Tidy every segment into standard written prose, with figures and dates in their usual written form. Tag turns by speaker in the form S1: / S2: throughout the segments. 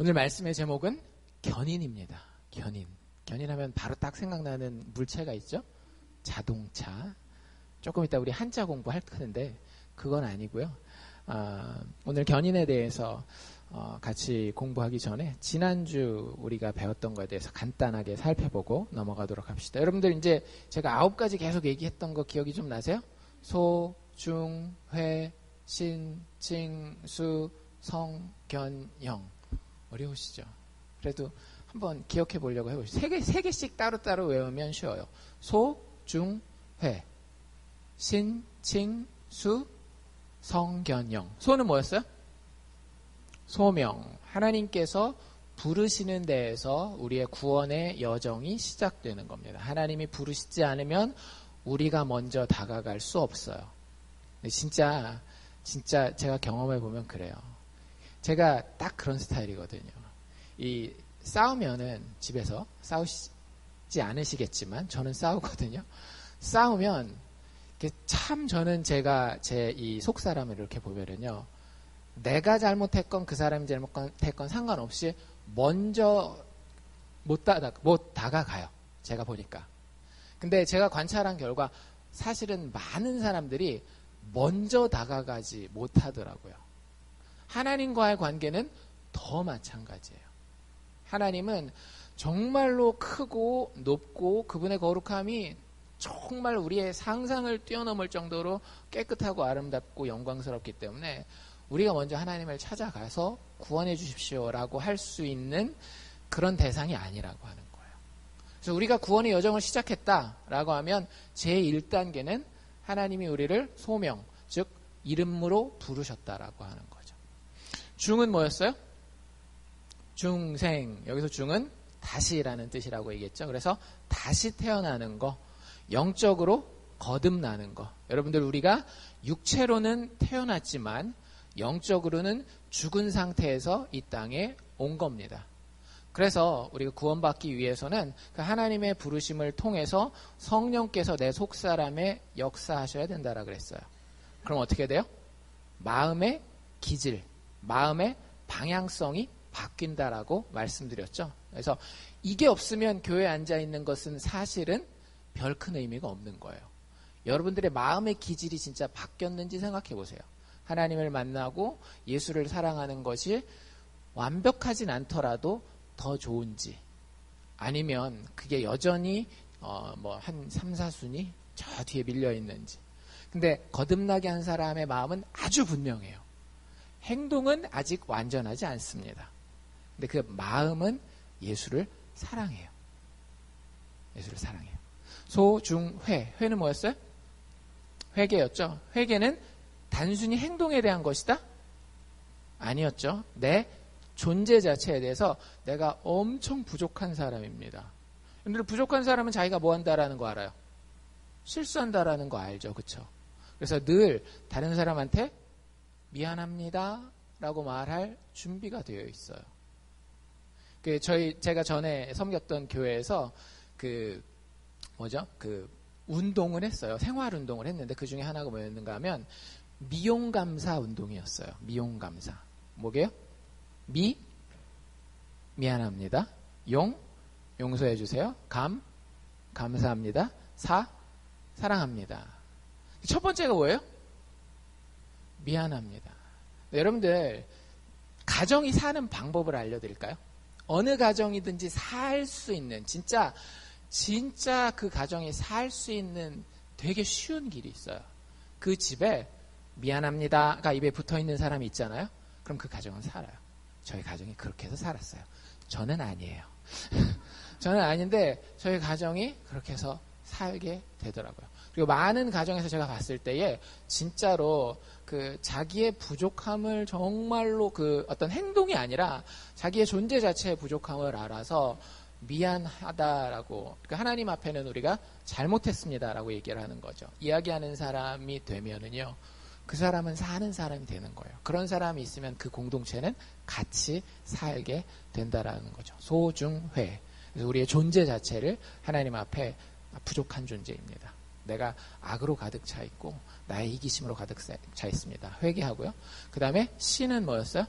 S1: 오늘 말씀의 제목은 견인입니다. 견인. 견인하면 바로 딱 생각나는 물체가 있죠? 자동차. 조금 이따 우리 한자 공부할 텐데 그건 아니고요. 오늘 견인에 대해서 같이 공부하기 전에 지난주 우리가 배웠던 것에 대해서 간단하게 살펴보고 넘어가도록 합시다. 여러분들 이제 제가 9가지 계속 얘기했던 거 기억이 좀 나세요? 소, 중, 회, 신, 칭, 수, 성, 견, 영. 어려우시죠? 그래도 한번 기억해 보려고 해보시죠. 세 개씩 따로따로 외우면 쉬워요. 소, 중, 회, 신, 칭, 수, 성, 견, 영. 소는 뭐였어요? 소명. 하나님께서 부르시는 데에서 우리의 구원의 여정이 시작되는 겁니다. 하나님이 부르시지 않으면 우리가 먼저 다가갈 수 없어요. 근데 진짜 제가 경험해 보면 그래요. 제가 딱 그런 스타일이거든요. 이 싸우면은 집에서 싸우시지 않으시겠지만 저는 싸우거든요. 싸우면 참 저는 제가 제 이 속사람을 이렇게 보면은요. 내가 잘못했건 그 사람이 잘못했건 상관없이 먼저 못 다가가요. 제가 보니까. 근데 제가 관찰한 결과 사실은 많은 사람들이 먼저 다가가지 못하더라고요. 하나님과의 관계는 더 마찬가지예요. 하나님은 정말로 크고 높고 그분의 거룩함이 정말 우리의 상상을 뛰어넘을 정도로 깨끗하고 아름답고 영광스럽기 때문에 우리가 먼저 하나님을 찾아가서 구원해 주십시오라고 할 수 있는 그런 대상이 아니라고 하는 거예요. 그래서 우리가 구원의 여정을 시작했다라고 하면 제1단계는 하나님이 우리를 소명, 즉 이름으로 부르셨다라고 하는 거죠. 중은 뭐였어요? 중생. 여기서 중은 다시라는 뜻이라고 얘기했죠. 그래서 다시 태어나는 거, 영적으로 거듭나는 거. 여러분들 우리가 육체로는 태어났지만 영적으로는 죽은 상태에서 이 땅에 온 겁니다. 그래서 우리가 구원받기 위해서는 그 하나님의 부르심을 통해서 성령께서 내 속사람에 역사하셔야 된다라고 그랬어요. 그럼 어떻게 돼요? 마음의 기질, 마음의 방향성이 바뀐다라고 말씀드렸죠. 그래서 이게 없으면 교회에 앉아있는 것은 사실은 별 큰 의미가 없는 거예요. 여러분들의 마음의 기질이 진짜 바뀌었는지 생각해 보세요. 하나님을 만나고 예수를 사랑하는 것이 완벽하진 않더라도 더 좋은지, 아니면 그게 여전히 한 3, 4순위 저 뒤에 밀려 있는지. 근데 거듭나게 한 사람의 마음은 아주 분명해요. 행동은 아직 완전하지 않습니다. 근데 그 마음은 예수를 사랑해요. 예수를 사랑해요. 소, 중, 회. 회는 뭐였어요? 회개였죠. 회개는 단순히 행동에 대한 것이다? 아니었죠. 내 존재 자체에 대해서 내가 엄청 부족한 사람입니다. 여러분들 부족한 사람은 자기가 뭐 한다라는 거 알아요? 실수한다라는 거 알죠. 그렇죠? 그래서 늘 다른 사람한테 미안합니다 라고 말할 준비가 되어 있어요. 제가 전에 섬겼던 교회에서 운동을 했어요. 생활 운동을 했는데 그 중에 하나가 뭐였는가 하면 미용감사 운동이었어요. 미용감사. 뭐게요? 미안합니다. 용서해 주세요. 감사합니다. 사랑합니다. 첫 번째가 뭐예요? 미안합니다. 여러분들 가정이 사는 방법을 알려드릴까요? 어느 가정이든지 살 수 있는 진짜 그 가정이 살 수 있는 되게 쉬운 길이 있어요. 그 집에 미안합니다가 입에 붙어있는 사람이 있잖아요. 그럼 그 가정은 살아요. 저희 가정이 그렇게 해서 살았어요. 저는 아니에요. 저는 아닌데 저희 가정이 그렇게 해서 살게 되더라고요. 그리고 많은 가정에서 제가 봤을 때에 진짜로 자기의 부족함을 정말로 어떤 행동이 아니라 자기의 존재 자체의 부족함을 알아서 미안하다라고, 그러니까 하나님 앞에는 우리가 잘못했습니다라고 얘기를 하는 거죠. 이야기하는 사람이 되면은요, 그 사람은 사는 사람이 되는 거예요. 그런 사람이 있으면 그 공동체는 같이 살게 된다라는 거죠. 소중회. 그래서 우리의 존재 자체를 하나님 앞에 부족한 존재입니다. 내가 악으로 가득 차 있고 나의 이기심으로 가득 차 있습니다. 회개하고요. 그 다음에 신은 뭐였어요?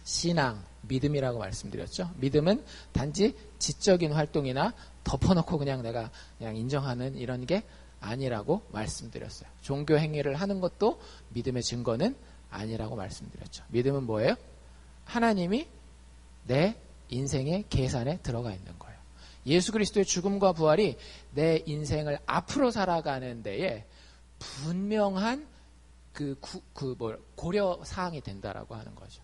S1: 신앙, 믿음이라고 말씀드렸죠. 믿음은 단지 지적인 활동이나 덮어놓고 그냥 내가 그냥 인정하는 이런 게 아니라고 말씀드렸어요. 종교 행위를 하는 것도 믿음의 증거는 아니라고 말씀드렸죠. 믿음은 뭐예요? 하나님이 내 인생의 계산에 들어가 있는 거예요. 예수 그리스도의 죽음과 부활이 내 인생을 앞으로 살아가는 데에 분명한 고려 사항이 된다라고 하는 거죠.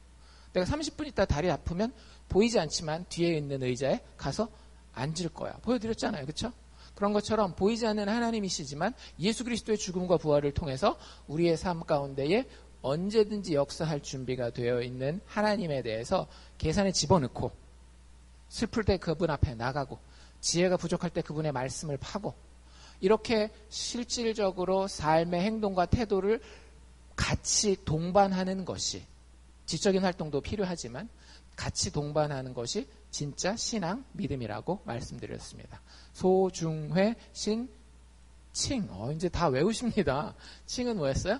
S1: 내가 30분 있다 다리 아프면 보이지 않지만 뒤에 있는 의자에 가서 앉을 거야. 보여드렸잖아요. 그렇죠? 그런 것처럼 보이지 않는 하나님이시지만 예수 그리스도의 죽음과 부활을 통해서 우리의 삶 가운데에 언제든지 역사할 준비가 되어 있는 하나님에 대해서 계산에 집어넣고 슬플 때 그분 앞에 나가고 지혜가 부족할 때 그분의 말씀을 파고 이렇게 실질적으로 삶의 행동과 태도를 같이 동반하는 것이 지적인 활동도 필요하지만 같이 동반하는 것이 진짜 신앙 믿음이라고 말씀드렸습니다. 소중회 신 칭. 이제 다 외우십니다. 칭은 뭐였어요?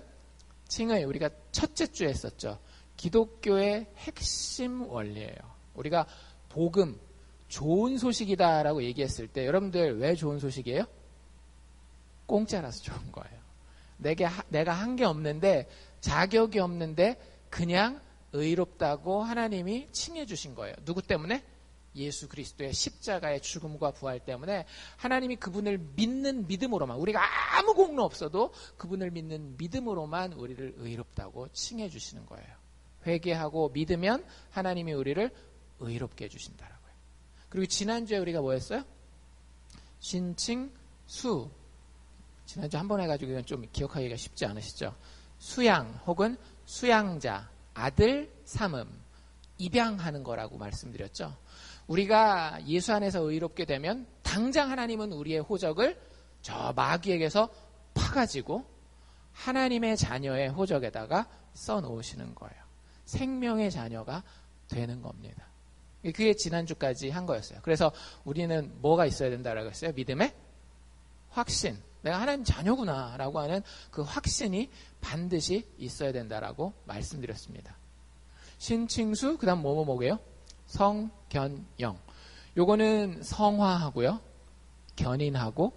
S1: 칭을 우리가 첫째 주에 했었죠. 기독교의 핵심 원리예요. 우리가 복음, 좋은 소식이다라고 얘기했을 때 여러분들 왜 좋은 소식이에요? 공짜라서 좋은 거예요. 내가 한 게 없는데 자격이 없는데 그냥 의롭다고 하나님이 칭해 주신 거예요. 누구 때문에? 예수 그리스도의 십자가의 죽음과 부활 때문에 하나님이 그분을 믿는 믿음으로만 우리가 아무 공로 없어도 그분을 믿는 믿음으로만 우리를 의롭다고 칭해 주시는 거예요. 회개하고 믿으면 하나님이 우리를 의롭게 해주신다라고요. 그리고 지난주에 우리가 뭐 했어요? 신칭수. 지난주 한 번 해가지고 이건 좀 기억하기가 쉽지 않으시죠? 수양 혹은 수양자, 아들 삼음, 입양하는 거라고 말씀드렸죠. 우리가 예수 안에서 의롭게 되면 당장 하나님은 우리의 호적을 저 마귀에게서 파가지고 하나님의 자녀의 호적에다가 써놓으시는 거예요. 생명의 자녀가 되는 겁니다. 그게 지난주까지 한 거였어요. 그래서 우리는 뭐가 있어야 된다라고 했어요? 믿음의 확신. 내가 하나님 자녀구나 라고 하는 그 확신이 반드시 있어야 된다라고 말씀드렸습니다. 신칭수, 그 다음 뭐게요? 성견영. 요거는 성화하고요. 견인하고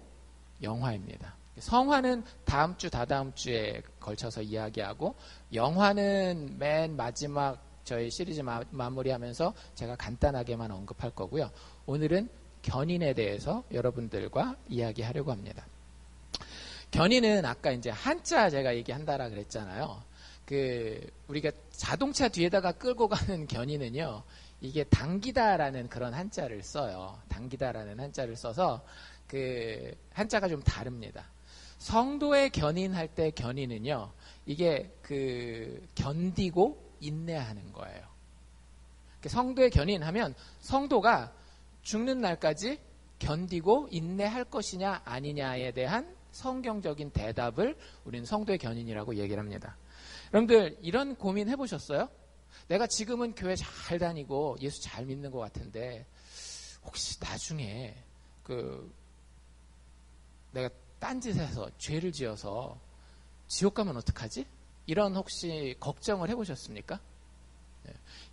S1: 영화입니다. 성화는 다음 주, 다다음 주에 걸쳐서 이야기하고 영화는 맨 마지막 저희 시리즈 마무리하면서 제가 간단하게만 언급할 거고요. 오늘은 견인에 대해서 여러분들과 이야기하려고 합니다. 견인은 아까 이제 한자 제가 얘기한다라 그랬잖아요. 우리가 자동차 뒤에다가 끌고 가는 견인은요, 이게 당기다라는 그런 한자를 써요. 당기다라는 한자를 써서 그 한자가 좀 다릅니다. 성도의 견인할 때 견인은요, 이게 견디고 인내하는 거예요. 성도의 견인하면 성도가 죽는 날까지 견디고 인내할 것이냐 아니냐에 대한 성경적인 대답을 우리는 성도의 견인이라고 얘기를 합니다. 여러분들 이런 고민 해보셨어요? 내가 지금은 교회 잘 다니고 예수 잘 믿는 것 같은데 혹시 나중에 내가 딴짓해서 죄를 지어서 지옥 가면 어떡하지? 이런 혹시 걱정을 해보셨습니까?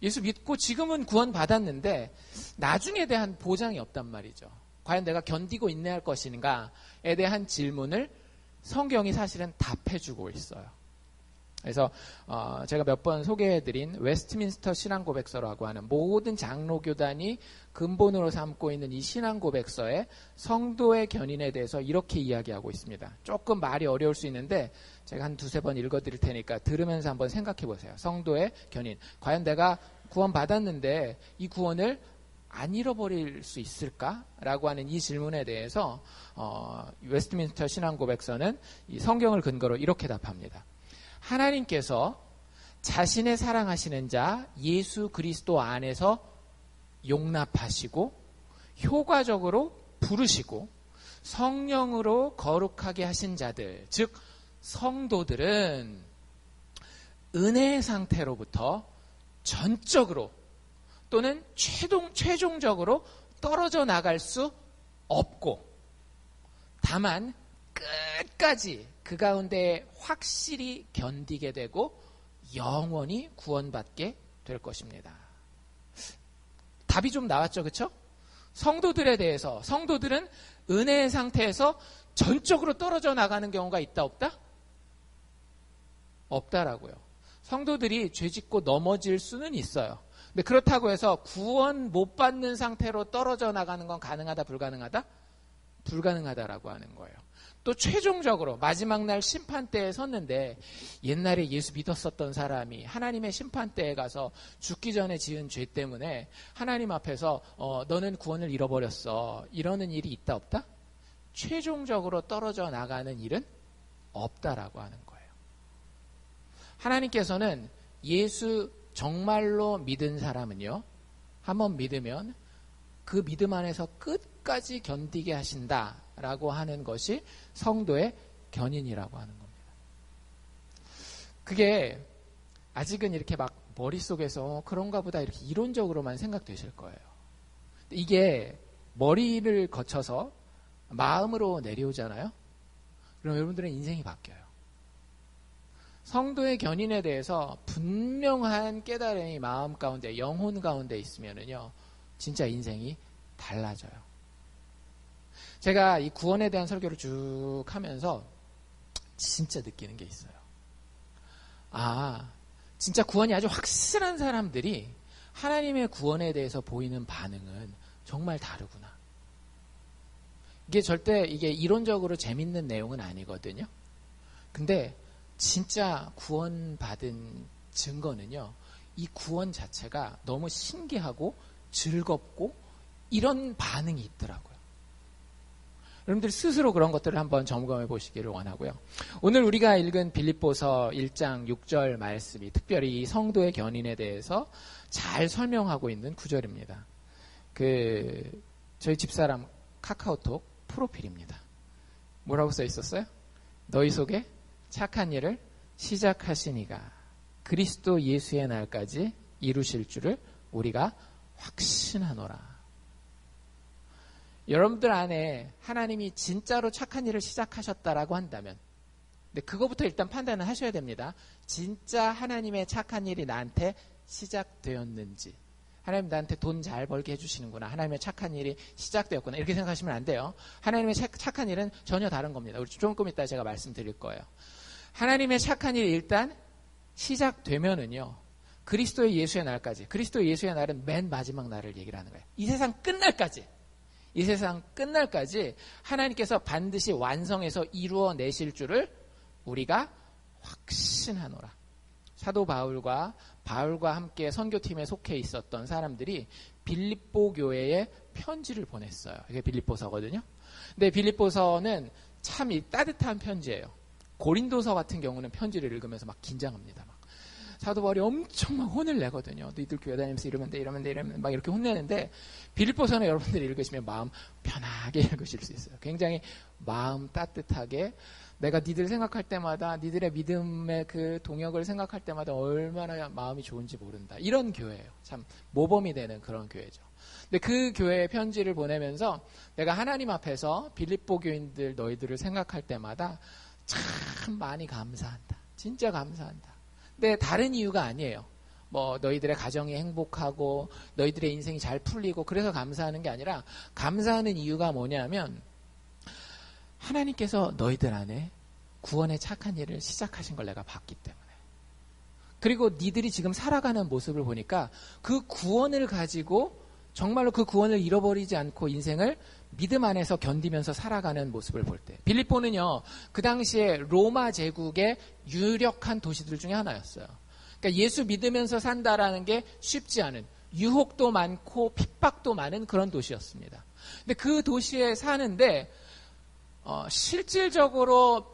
S1: 예수 믿고 지금은 구원 받았는데 나중에 대한 보장이 없단 말이죠. 과연 내가 견디고 인내할 것인가에 대한 질문을 성경이 사실은 답해주고 있어요. 그래서 제가 몇 번 소개해드린 웨스트민스터 신앙고백서라고 하는 모든 장로교단이 근본으로 삼고 있는 이 신앙고백서에 성도의 견인에 대해서 이렇게 이야기하고 있습니다. 조금 말이 어려울 수 있는데 제가 한 두세 번 읽어드릴 테니까 들으면서 한번 생각해 보세요. 성도의 견인. 과연 내가 구원 받았는데 이 구원을 안 잃어버릴 수 있을까라고 하는 이 질문에 대해서 웨스트민스터 신앙고백서는 이 성경을 근거로 이렇게 답합니다. 하나님께서 자신의 사랑하시는 자 예수 그리스도 안에서 용납하시고 효과적으로 부르시고 성령으로 거룩하게 하신 자들, 즉 성도들은 은혜의 상태로부터 전적으로 또는 최종적으로 떨어져 나갈 수 없고 다만 끝까지 그 가운데 확실히 견디게 되고 영원히 구원받게 될 것입니다. 답이 좀 나왔죠. 그렇죠? 성도들에 대해서 성도들은 은혜의 상태에서 전적으로 떨어져 나가는 경우가 있다 없다? 없다라고요. 성도들이 죄짓고 넘어질 수는 있어요. 근데 그렇다고 해서 구원 못 받는 상태로 떨어져 나가는 건 가능하다 불가능하다? 불가능하다라고 하는 거예요. 또 최종적으로 마지막 날 심판대에 섰는데 옛날에 예수 믿었었던 사람이 하나님의 심판대에 가서 죽기 전에 지은 죄 때문에 하나님 앞에서 너는 구원을 잃어버렸어. 이러는 일이 있다 없다? 최종적으로 떨어져 나가는 일은 없다라고 하는 거예요. 하나님께서는 예수 정말로 믿은 사람은요, 한번 믿으면 그 믿음 안에서 끝까지 견디게 하신다라고 하는 것이 성도의 견인이라고 하는 겁니다. 그게 아직은 이렇게 막 머릿속에서 그런가 보다 이렇게 이론적으로만 생각되실 거예요. 이게 머리를 거쳐서 마음으로 내려오잖아요. 그럼 여러분들의 인생이 바뀌어요. 성도의 견인에 대해서 분명한 깨달음이 마음 가운데, 영혼 가운데 있으면은요, 진짜 인생이 달라져요. 제가 이 구원에 대한 설교를 쭉 하면서 진짜 느끼는 게 있어요. 아, 진짜 구원이 아주 확실한 사람들이 하나님의 구원에 대해서 보이는 반응은 정말 다르구나. 이게 절대 이게 이론적으로 재밌는 내용은 아니거든요. 근데 진짜 구원받은 증거는요, 이 구원 자체가 너무 신기하고 즐겁고 이런 반응이 있더라고요. 여러분들 스스로 그런 것들을 한번 점검해 보시기를 원하고요. 오늘 우리가 읽은 빌립보서 1장 6절 말씀이 특별히 이 성도의 견인에 대해서 잘 설명하고 있는 구절입니다. 저희 집사람 카카오톡 프로필입니다. 뭐라고 써 있었어요? 너희 속에 착한 일을 시작하시니가 그리스도 예수의 날까지 이루실 줄을 우리가 확신하노라. 여러분들 안에 하나님이 진짜로 착한 일을 시작하셨다라고 한다면, 근데 그거부터 일단 판단을 하셔야 됩니다. 진짜 하나님의 착한 일이 나한테 시작되었는지, 하나님 나한테 돈 잘 벌게 해주시는구나, 하나님의 착한 일이 시작되었구나, 이렇게 생각하시면 안 돼요. 하나님의 착한 일은 전혀 다른 겁니다. 우리 조금 이따 제가 말씀드릴 거예요. 하나님의 착한 일이 일단 시작되면은요, 그리스도의 예수의 날까지, 그리스도의 예수의 날은 맨 마지막 날을 얘기를 하는 거예요. 이 세상 끝날까지, 이 세상 끝날까지 하나님께서 반드시 완성해서 이루어내실 줄을 우리가 확신하노라. 사도 바울과 함께 선교팀에 속해 있었던 사람들이 빌립보 교회에 편지를 보냈어요. 이게 빌립보서거든요. 근데 빌립보서는 참 따뜻한 편지예요. 고린도서 같은 경우는 편지를 읽으면서 막 긴장합니다. 막 사도 바울이 엄청 막 혼을 내거든요. 너희들 교회 다니면서 이러면 돼 막 이렇게 혼내는데, 빌립보서는 여러분들이 읽으시면 마음 편하게 읽으실 수 있어요. 굉장히 마음 따뜻하게, 내가 니들 생각할 때마다, 니들의 믿음의 그 동역을 생각할 때마다 얼마나 마음이 좋은지 모른다, 이런 교회예요. 참 모범이 되는 그런 교회죠. 근데 그 교회에 편지를 보내면서 내가 하나님 앞에서 빌립보 교인들 너희들을 생각할 때마다 참 많이 감사한다, 진짜 감사한다. 근데 다른 이유가 아니에요. 뭐 너희들의 가정이 행복하고 너희들의 인생이 잘 풀리고 그래서 감사하는 게 아니라, 감사하는 이유가 뭐냐면 하나님께서 너희들 안에 구원의 착한 일을 시작하신 걸 내가 봤기 때문에, 그리고 니들이 지금 살아가는 모습을 보니까 그 구원을 가지고 정말로 그 구원을 잃어버리지 않고 인생을 믿음 안에서 견디면서 살아가는 모습을 볼 때, 빌립보는요, 그 당시에 로마 제국의 유력한 도시들 중에 하나였어요. 그러니까 예수 믿으면서 산다라는 게 쉽지 않은, 유혹도 많고 핍박도 많은 그런 도시였습니다. 근데 그 도시에 사는데 실질적으로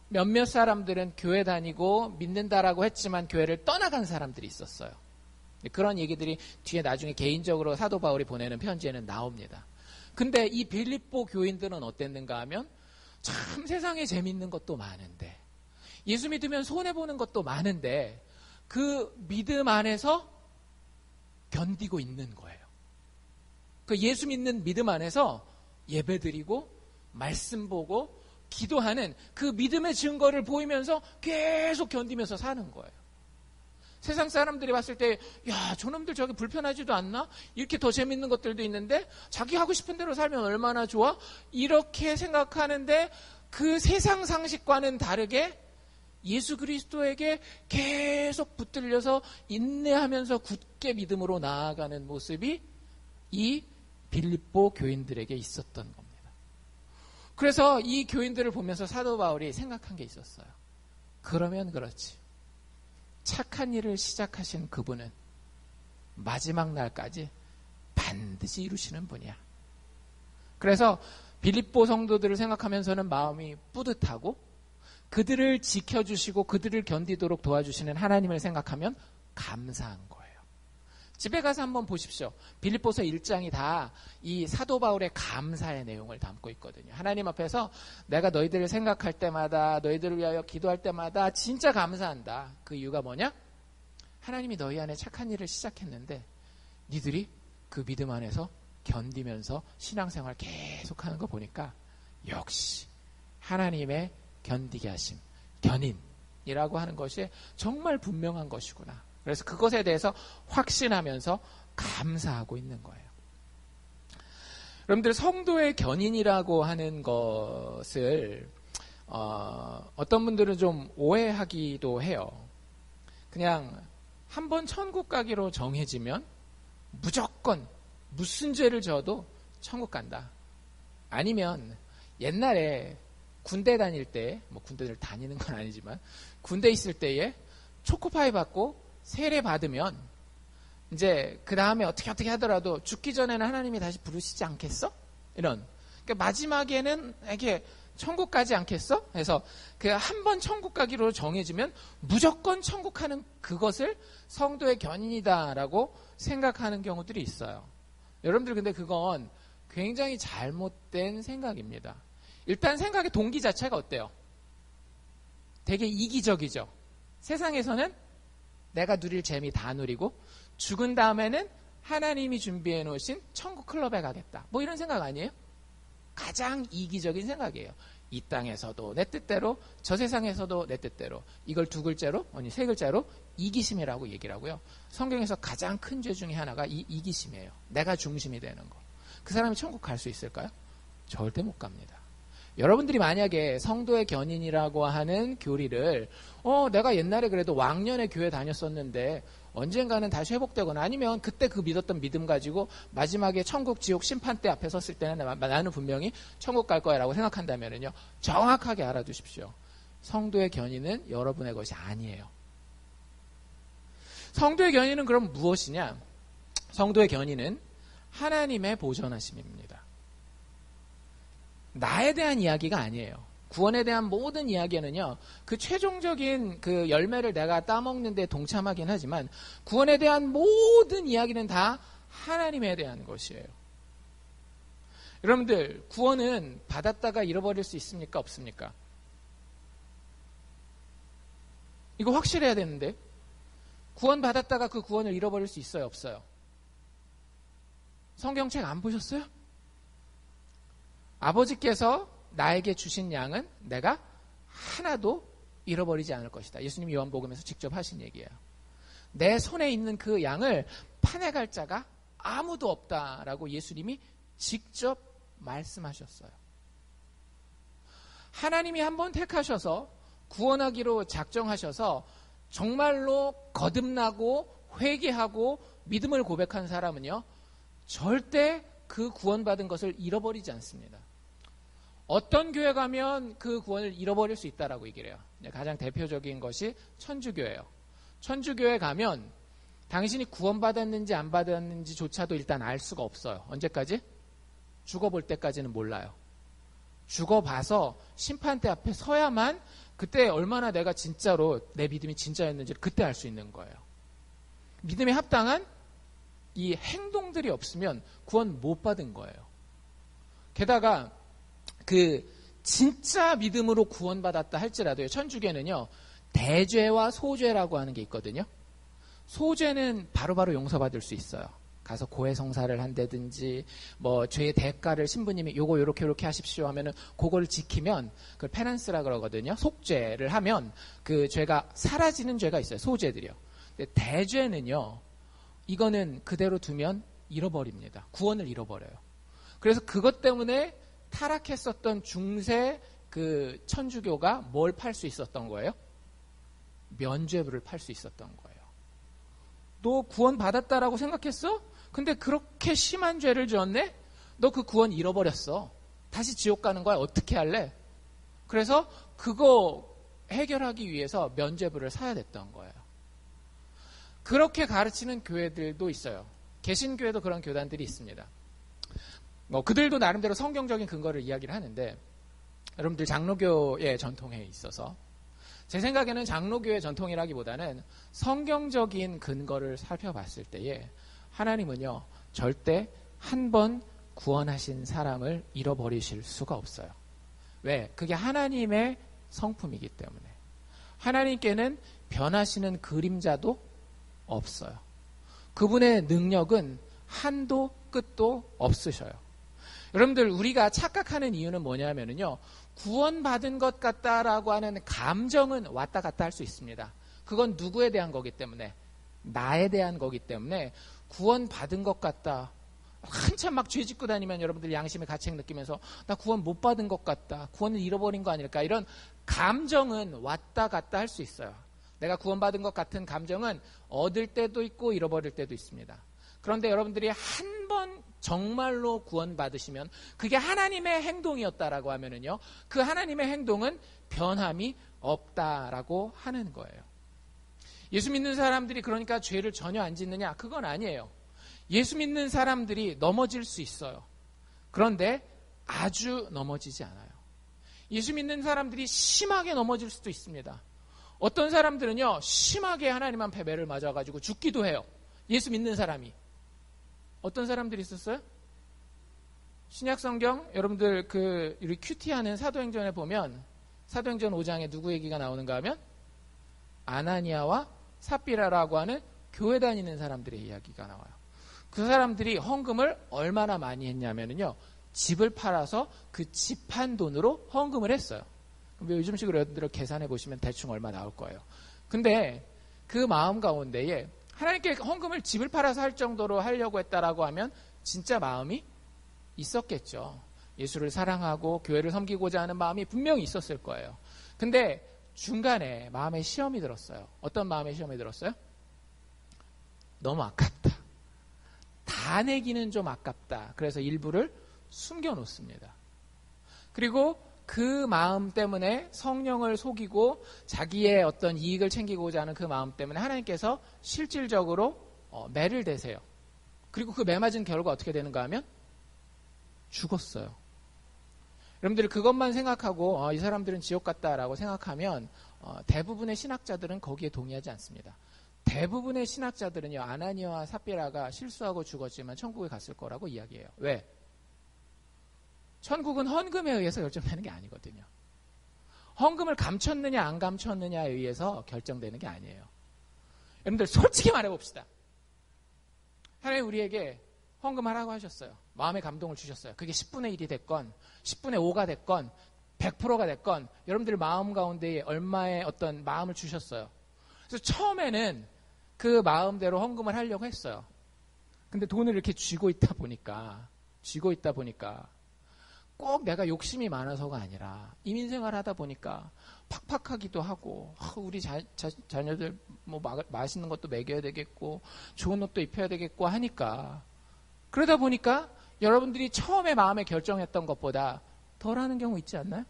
S1: 몇몇 사람들은 교회 다니고 믿는다라고 했지만 교회를 떠나간 사람들이 있었어요. 그런 얘기들이 뒤에 나중에 개인적으로 사도 바울이 보내는 편지에는 나옵니다. 근데 이 빌립보 교인들은 어땠는가 하면, 참 세상에 재밌는 것도 많은데, 예수 믿으면 손해보는 것도 많은데, 그 믿음 안에서 견디고 있는 거예요. 그 예수 믿는 믿음 안에서 예배드리고 말씀 보고 기도하는 그 믿음의 증거를 보이면서 계속 견디면서 사는 거예요. 세상 사람들이 봤을 때, 야, 저놈들 저기 불편하지도 않나? 이렇게 더 재밌는 것들도 있는데, 자기 하고 싶은 대로 살면 얼마나 좋아? 이렇게 생각하는데, 그 세상 상식과는 다르게 예수 그리스도에게 계속 붙들려서 인내하면서 굳게 믿음으로 나아가는 모습이 이 빌립보 교인들에게 있었던 겁니다. 그래서 이 교인들을 보면서 사도 바울이 생각한 게 있었어요. 그러면 그렇지. 착한 일을 시작하신 그분은 마지막 날까지 반드시 이루시는 분이야. 그래서 빌립보 성도들을 생각하면서는 마음이 뿌듯하고 그들을 지켜주시고 그들을 견디도록 도와주시는 하나님을 생각하면 감사한 거예요. 집에 가서 한번 보십시오. 빌립보서 1장이 다 이 사도 바울의 감사의 내용을 담고 있거든요. 하나님 앞에서 내가 너희들을 생각할 때마다 너희들을 위하여 기도할 때마다 진짜 감사한다. 그 이유가 뭐냐? 하나님이 너희 안에 착한 일을 시작했는데 니들이 그 믿음 안에서 견디면서 신앙생활 계속하는 거 보니까 역시 하나님의 견디게 하심, 견인이라고 하는 것이 정말 분명한 것이구나. 그래서 그것에 대해서 확신하면서 감사하고 있는 거예요. 여러분들 성도의 견인이라고 하는 것을 어떤 분들은 좀 오해하기도 해요. 그냥 한번 천국 가기로 정해지면 무조건 무슨 죄를 져도 천국 간다. 아니면 옛날에 군대 다닐 때, 뭐 군대를 다니는 건 아니지만 군대 있을 때에 초코파이 받고 세례 받으면 이제 그 다음에 어떻게 하더라도 죽기 전에는 하나님이 다시 부르시지 않겠어? 이런. 그러니까 마지막에는 이렇게 천국 가지 않겠어? 그래서 그 한 번 천국 가기로 정해지면 무조건 천국 가는 그것을 성도의 견인이다라고 생각하는 경우들이 있어요. 여러분들 근데 그건 굉장히 잘못된 생각입니다. 일단 생각의 동기 자체가 어때요? 되게 이기적이죠. 세상에서는 내가 누릴 재미 다 누리고 죽은 다음에는 하나님이 준비해 놓으신 천국 클럽에 가겠다. 뭐 이런 생각 아니에요? 가장 이기적인 생각이에요. 이 땅에서도 내 뜻대로, 저 세상에서도 내 뜻대로. 이걸 두 글자로, 아니 세 글자로 이기심이라고 얘기를 하고요. 성경에서 가장 큰 죄 중에 하나가 이 이기심이에요. 내가 중심이 되는 거. 그 사람이 천국 갈 수 있을까요? 절대 못 갑니다. 여러분들이 만약에 성도의 견인이라고 하는 교리를 내가 옛날에 그래도 왕년에 교회 다녔었는데 언젠가는 다시 회복되거나 아니면 그때 그 믿었던 믿음 가지고 마지막에 천국 지옥 심판대 앞에 섰을 때는 나는 분명히 천국 갈 거야 라고 생각한다면요, 정확하게 알아두십시오. 성도의 견인은 여러분의 것이 아니에요. 성도의 견인은 그럼 무엇이냐? 성도의 견인은 하나님의 보전하심입니다. 나에 대한 이야기가 아니에요. 구원에 대한 모든 이야기는요, 그 최종적인 그 열매를 내가 따먹는 데 동참하긴 하지만 구원에 대한 모든 이야기는 다 하나님에 대한 것이에요. 여러분들, 구원은 받았다가 잃어버릴 수 있습니까? 없습니까? 이거 확실해야 되는데, 구원 받았다가 그 구원을 잃어버릴 수 있어요? 없어요? 성경책 안 보셨어요? 아버지께서 나에게 주신 양은 내가 하나도 잃어버리지 않을 것이다. 예수님 요한복음에서 직접 하신 얘기예요. 내 손에 있는 그 양을 파내갈 자가 아무도 없다라고 예수님이 직접 말씀하셨어요. 하나님이 한번 택하셔서 구원하기로 작정하셔서 정말로 거듭나고 회개하고 믿음을 고백한 사람은요, 절대 그 구원받은 것을 잃어버리지 않습니다. 어떤 교회 가면 그 구원을 잃어버릴 수 있다라고 얘기를 해요. 가장 대표적인 것이 천주교예요. 천주교에 가면 당신이 구원받았는지 안 받았는지조차도 일단 알 수가 없어요. 언제까지? 죽어볼 때까지는 몰라요. 죽어봐서 심판대 앞에 서야만 그때 얼마나 내가 진짜로 내 믿음이 진짜였는지를 그때 알 수 있는 거예요. 믿음에 합당한 이 행동들이 없으면 구원 못 받은 거예요. 게다가 그 진짜 믿음으로 구원받았다 할지라도요, 천주교는요, 대죄와 소죄라고 하는 게 있거든요. 소죄는 바로바로 용서받을 수 있어요. 가서 고해성사를 한다든지 뭐 죄의 대가를 신부님이 요거 요렇게 하십시오 하면은 그걸 지키면 그걸 페넌스라 그러거든요. 속죄를 하면 그 죄가 사라지는 죄가 있어요. 소죄들이요. 근데 대죄는요, 이거는 그대로 두면 잃어버립니다. 구원을 잃어버려요. 그래서 그것 때문에 타락했었던 중세 그 천주교가 뭘 팔 수 있었던 거예요? 면죄부를 팔 수 있었던 거예요. 너 구원 받았다라고 생각했어? 근데 그렇게 심한 죄를 지었네? 너 그 구원 잃어버렸어. 다시 지옥 가는 거야. 어떻게 할래? 그래서 그거 해결하기 위해서 면죄부를 사야 됐던 거예요. 그렇게 가르치는 교회들도 있어요. 개신교회도 그런 교단들이 있습니다. 그들도 나름대로 성경적인 근거를 이야기를 하는데, 여러분들 장로교의 전통에 있어서 제 생각에는 장로교의 전통이라기보다는 성경적인 근거를 살펴봤을 때에 하나님은요, 절대 한 번 구원하신 사람을 잃어버리실 수가 없어요. 왜? 그게 하나님의 성품이기 때문에. 하나님께는 변하시는 그림자도 없어요. 그분의 능력은 한도 끝도 없으셔요. 여러분들, 우리가 착각하는 이유는 뭐냐면요, 구원받은 것 같다라고 하는 감정은 왔다 갔다 할 수 있습니다. 그건 누구에 대한 거기 때문에, 나에 대한 거기 때문에 구원받은 것 같다. 한참 막 죄 짓고 다니면 여러분들 양심의 가책 느끼면서 나 구원 못 받은 것 같다, 구원을 잃어버린 거 아닐까, 이런 감정은 왔다 갔다 할 수 있어요. 내가 구원받은 것 같은 감정은 얻을 때도 있고 잃어버릴 때도 있습니다. 그런데 여러분들이 한 번 정말로 구원받으시면 그게 하나님의 행동이었다라고 하면은요, 그 하나님의 행동은 변함이 없다라고 하는 거예요. 예수 믿는 사람들이 그러니까 죄를 전혀 안 짓느냐? 그건 아니에요. 예수 믿는 사람들이 넘어질 수 있어요. 그런데 아주 넘어지지 않아요. 예수 믿는 사람들이 심하게 넘어질 수도 있습니다. 어떤 사람들은요, 심하게 하나님 앞에 매를 맞아가지고 죽기도 해요. 예수 믿는 사람이. 어떤 사람들이 있었어요? 신약성경 여러분들 우리 큐티하는 사도행전에 보면 사도행전 5장에 누구 얘기가 나오는가 하면 아나니아와 삽비라라고 하는 교회 다니는 사람들의 이야기가 나와요. 그 사람들이 헌금을 얼마나 많이 했냐면요, 집을 팔아서 그 집 판 돈으로 헌금을 했어요. 요즘식으로 여러분들 계산해 보시면 대충 얼마 나올 거예요. 근데 그 마음 가운데에 하나님께 헌금을 집을 팔아서 할 정도로 하려고 했다라고 하면 진짜 마음이 있었겠죠. 예수를 사랑하고 교회를 섬기고자 하는 마음이 분명히 있었을 거예요. 근데 중간에 마음에 시험이 들었어요. 어떤 마음의 시험이 들었어요? 너무 아깝다. 다 내기는 좀 아깝다. 그래서 일부를 숨겨놓습니다. 그리고 그 마음 때문에 성령을 속이고 자기의 어떤 이익을 챙기고자 하는 그 마음 때문에 하나님께서 실질적으로 매를 대세요. 그리고 그 매 맞은 결과 어떻게 되는가 하면 죽었어요. 여러분들이 그것만 생각하고 이 사람들은 지옥 같다라고 생각하면 대부분의 신학자들은 거기에 동의하지 않습니다. 대부분의 신학자들은요, 아나니아와 삽비라가 실수하고 죽었지만 천국에 갔을 거라고 이야기해요. 왜? 천국은 헌금에 의해서 결정되는 게 아니거든요. 헌금을 감췄느냐 안 감췄느냐에 의해서 결정되는 게 아니에요. 여러분들 솔직히 말해봅시다. 하나님 우리에게 헌금하라고 하셨어요. 마음의 감동을 주셨어요. 그게 10분의 1이 됐건 10분의 5가 됐건 100%가 됐건 여러분들 마음 가운데에 얼마의 어떤 마음을 주셨어요. 그래서 처음에는 그 마음대로 헌금을 하려고 했어요. 근데 돈을 이렇게 쥐고 있다 보니까 꼭 내가 욕심이 많아서가 아니라 이민생활 하다 보니까 팍팍하기도 하고 우리 자녀들 뭐 맛있는 것도 먹여야 되겠고 좋은 옷도 입혀야 되겠고 하니까 그러다 보니까 여러분들이 처음에 마음에 결정했던 것보다 덜하는 경우 있지 않나요?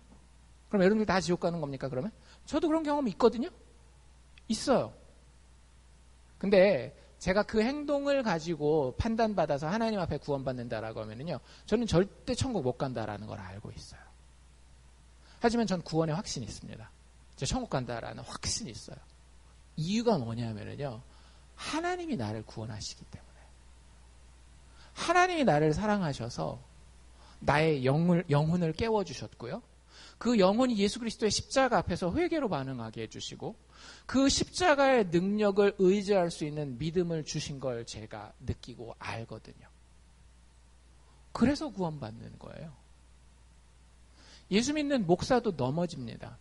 S1: 그럼 여러분들 다 지옥 가는 겁니까 그러면? 저도 그런 경험이 있거든요. 있어요. 근데 제가 그 행동을 가지고 판단받아서 하나님 앞에 구원받는다라고 하면은요, 저는 절대 천국 못 간다라는 걸 알고 있어요. 하지만 전 구원의 확신이 있습니다. 저 천국 간다라는 확신이 있어요. 이유가 뭐냐면은요, 하나님이 나를 구원하시기 때문에. 하나님이 나를 사랑하셔서 나의 영혼을 깨워주셨고요. 그 영혼이 예수 그리스도의 십자가 앞에서 회개로 반응하게 해주시고 그 십자가의 능력을 의지할 수 있는 믿음을 주신 걸 제가 느끼고 알거든요. 그래서 구원받는 거예요. 예수 믿는 목사도 넘어집니다.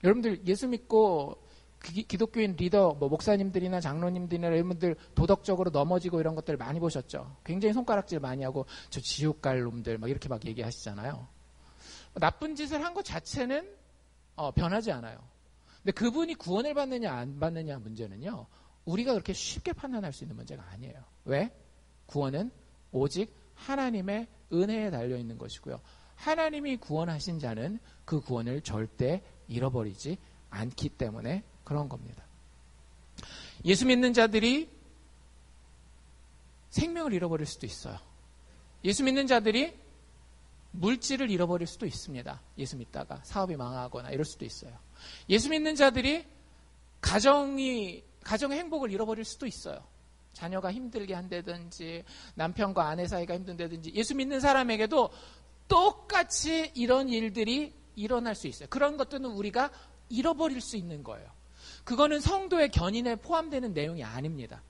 S1: 여러분들 예수 믿고 기독교인 리더, 목사님들이나 장로님들이나 이런 분들 도덕적으로 넘어지고 이런 것들 많이 보셨죠. 굉장히 손가락질 많이 하고 저 지옥 갈 놈들 막 이렇게 막 얘기하시잖아요. 나쁜 짓을 한 것 자체는 변하지 않아요. 근데 그분이 구원을 받느냐 안 받느냐 문제는요, 우리가 그렇게 쉽게 판단할 수 있는 문제가 아니에요. 왜? 구원은 오직 하나님의 은혜에 달려 있는 것이고요. 하나님이 구원하신 자는 그 구원을 절대 잃어버리지 않기 때문에 그런 겁니다. 예수 믿는 자들이 생명을 잃어버릴 수도 있어요. 예수 믿는 자들이 물질을 잃어버릴 수도 있습니다. 예수 믿다가 사업이 망하거나 이럴 수도 있어요. 예수 믿는 자들이 가정의 행복을 잃어버릴 수도 있어요. 자녀가 힘들게 한다든지 남편과 아내 사이가 힘든다든지 예수 믿는 사람에게도 똑같이 이런 일들이 일어날 수 있어요. 그런 것들은 우리가 잃어버릴 수 있는 거예요. 그거는 성도의 견인에 포함되는 내용이 아닙니다.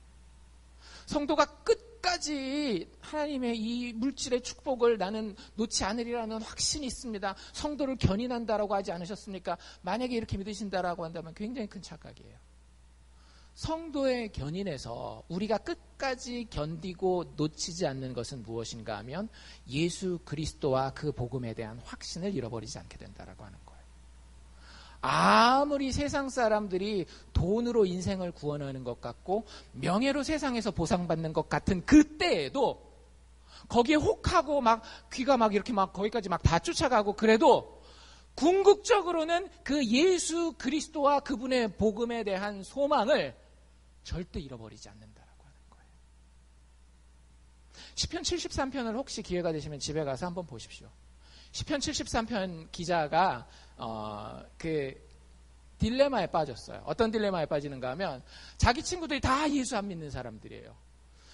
S1: 성도가 끝까지 하나님의 이 물질의 축복을 나는 놓지 않으리라는 확신이 있습니다. 성도를 견인한다라고 하지 않으셨습니까? 만약에 이렇게 믿으신다라고 한다면 굉장히 큰 착각이에요. 성도의 견인에서 우리가 끝까지 견디고 놓치지 않는 것은 무엇인가 하면 예수 그리스도와 그 복음에 대한 확신을 잃어버리지 않게 된다라고 하는 거예요. 아무리 세상 사람들이 돈으로 인생을 구원하는 것 같고 명예로 세상에서 보상받는 것 같은 그때에도 거기에 혹하고 막 귀가 막 이렇게 막 거기까지 막 다 쫓아가고 그래도 궁극적으로는 그 예수 그리스도와 그분의 복음에 대한 소망을 절대 잃어버리지 않는다라고 하는 거예요. 시편 73편을 혹시 기회가 되시면 집에 가서 한번 보십시오. 시편 73편 기자가 그 딜레마에 빠졌어요. 어떤 딜레마에 빠지는가 하면 자기 친구들이 다 예수 안 믿는 사람들이에요.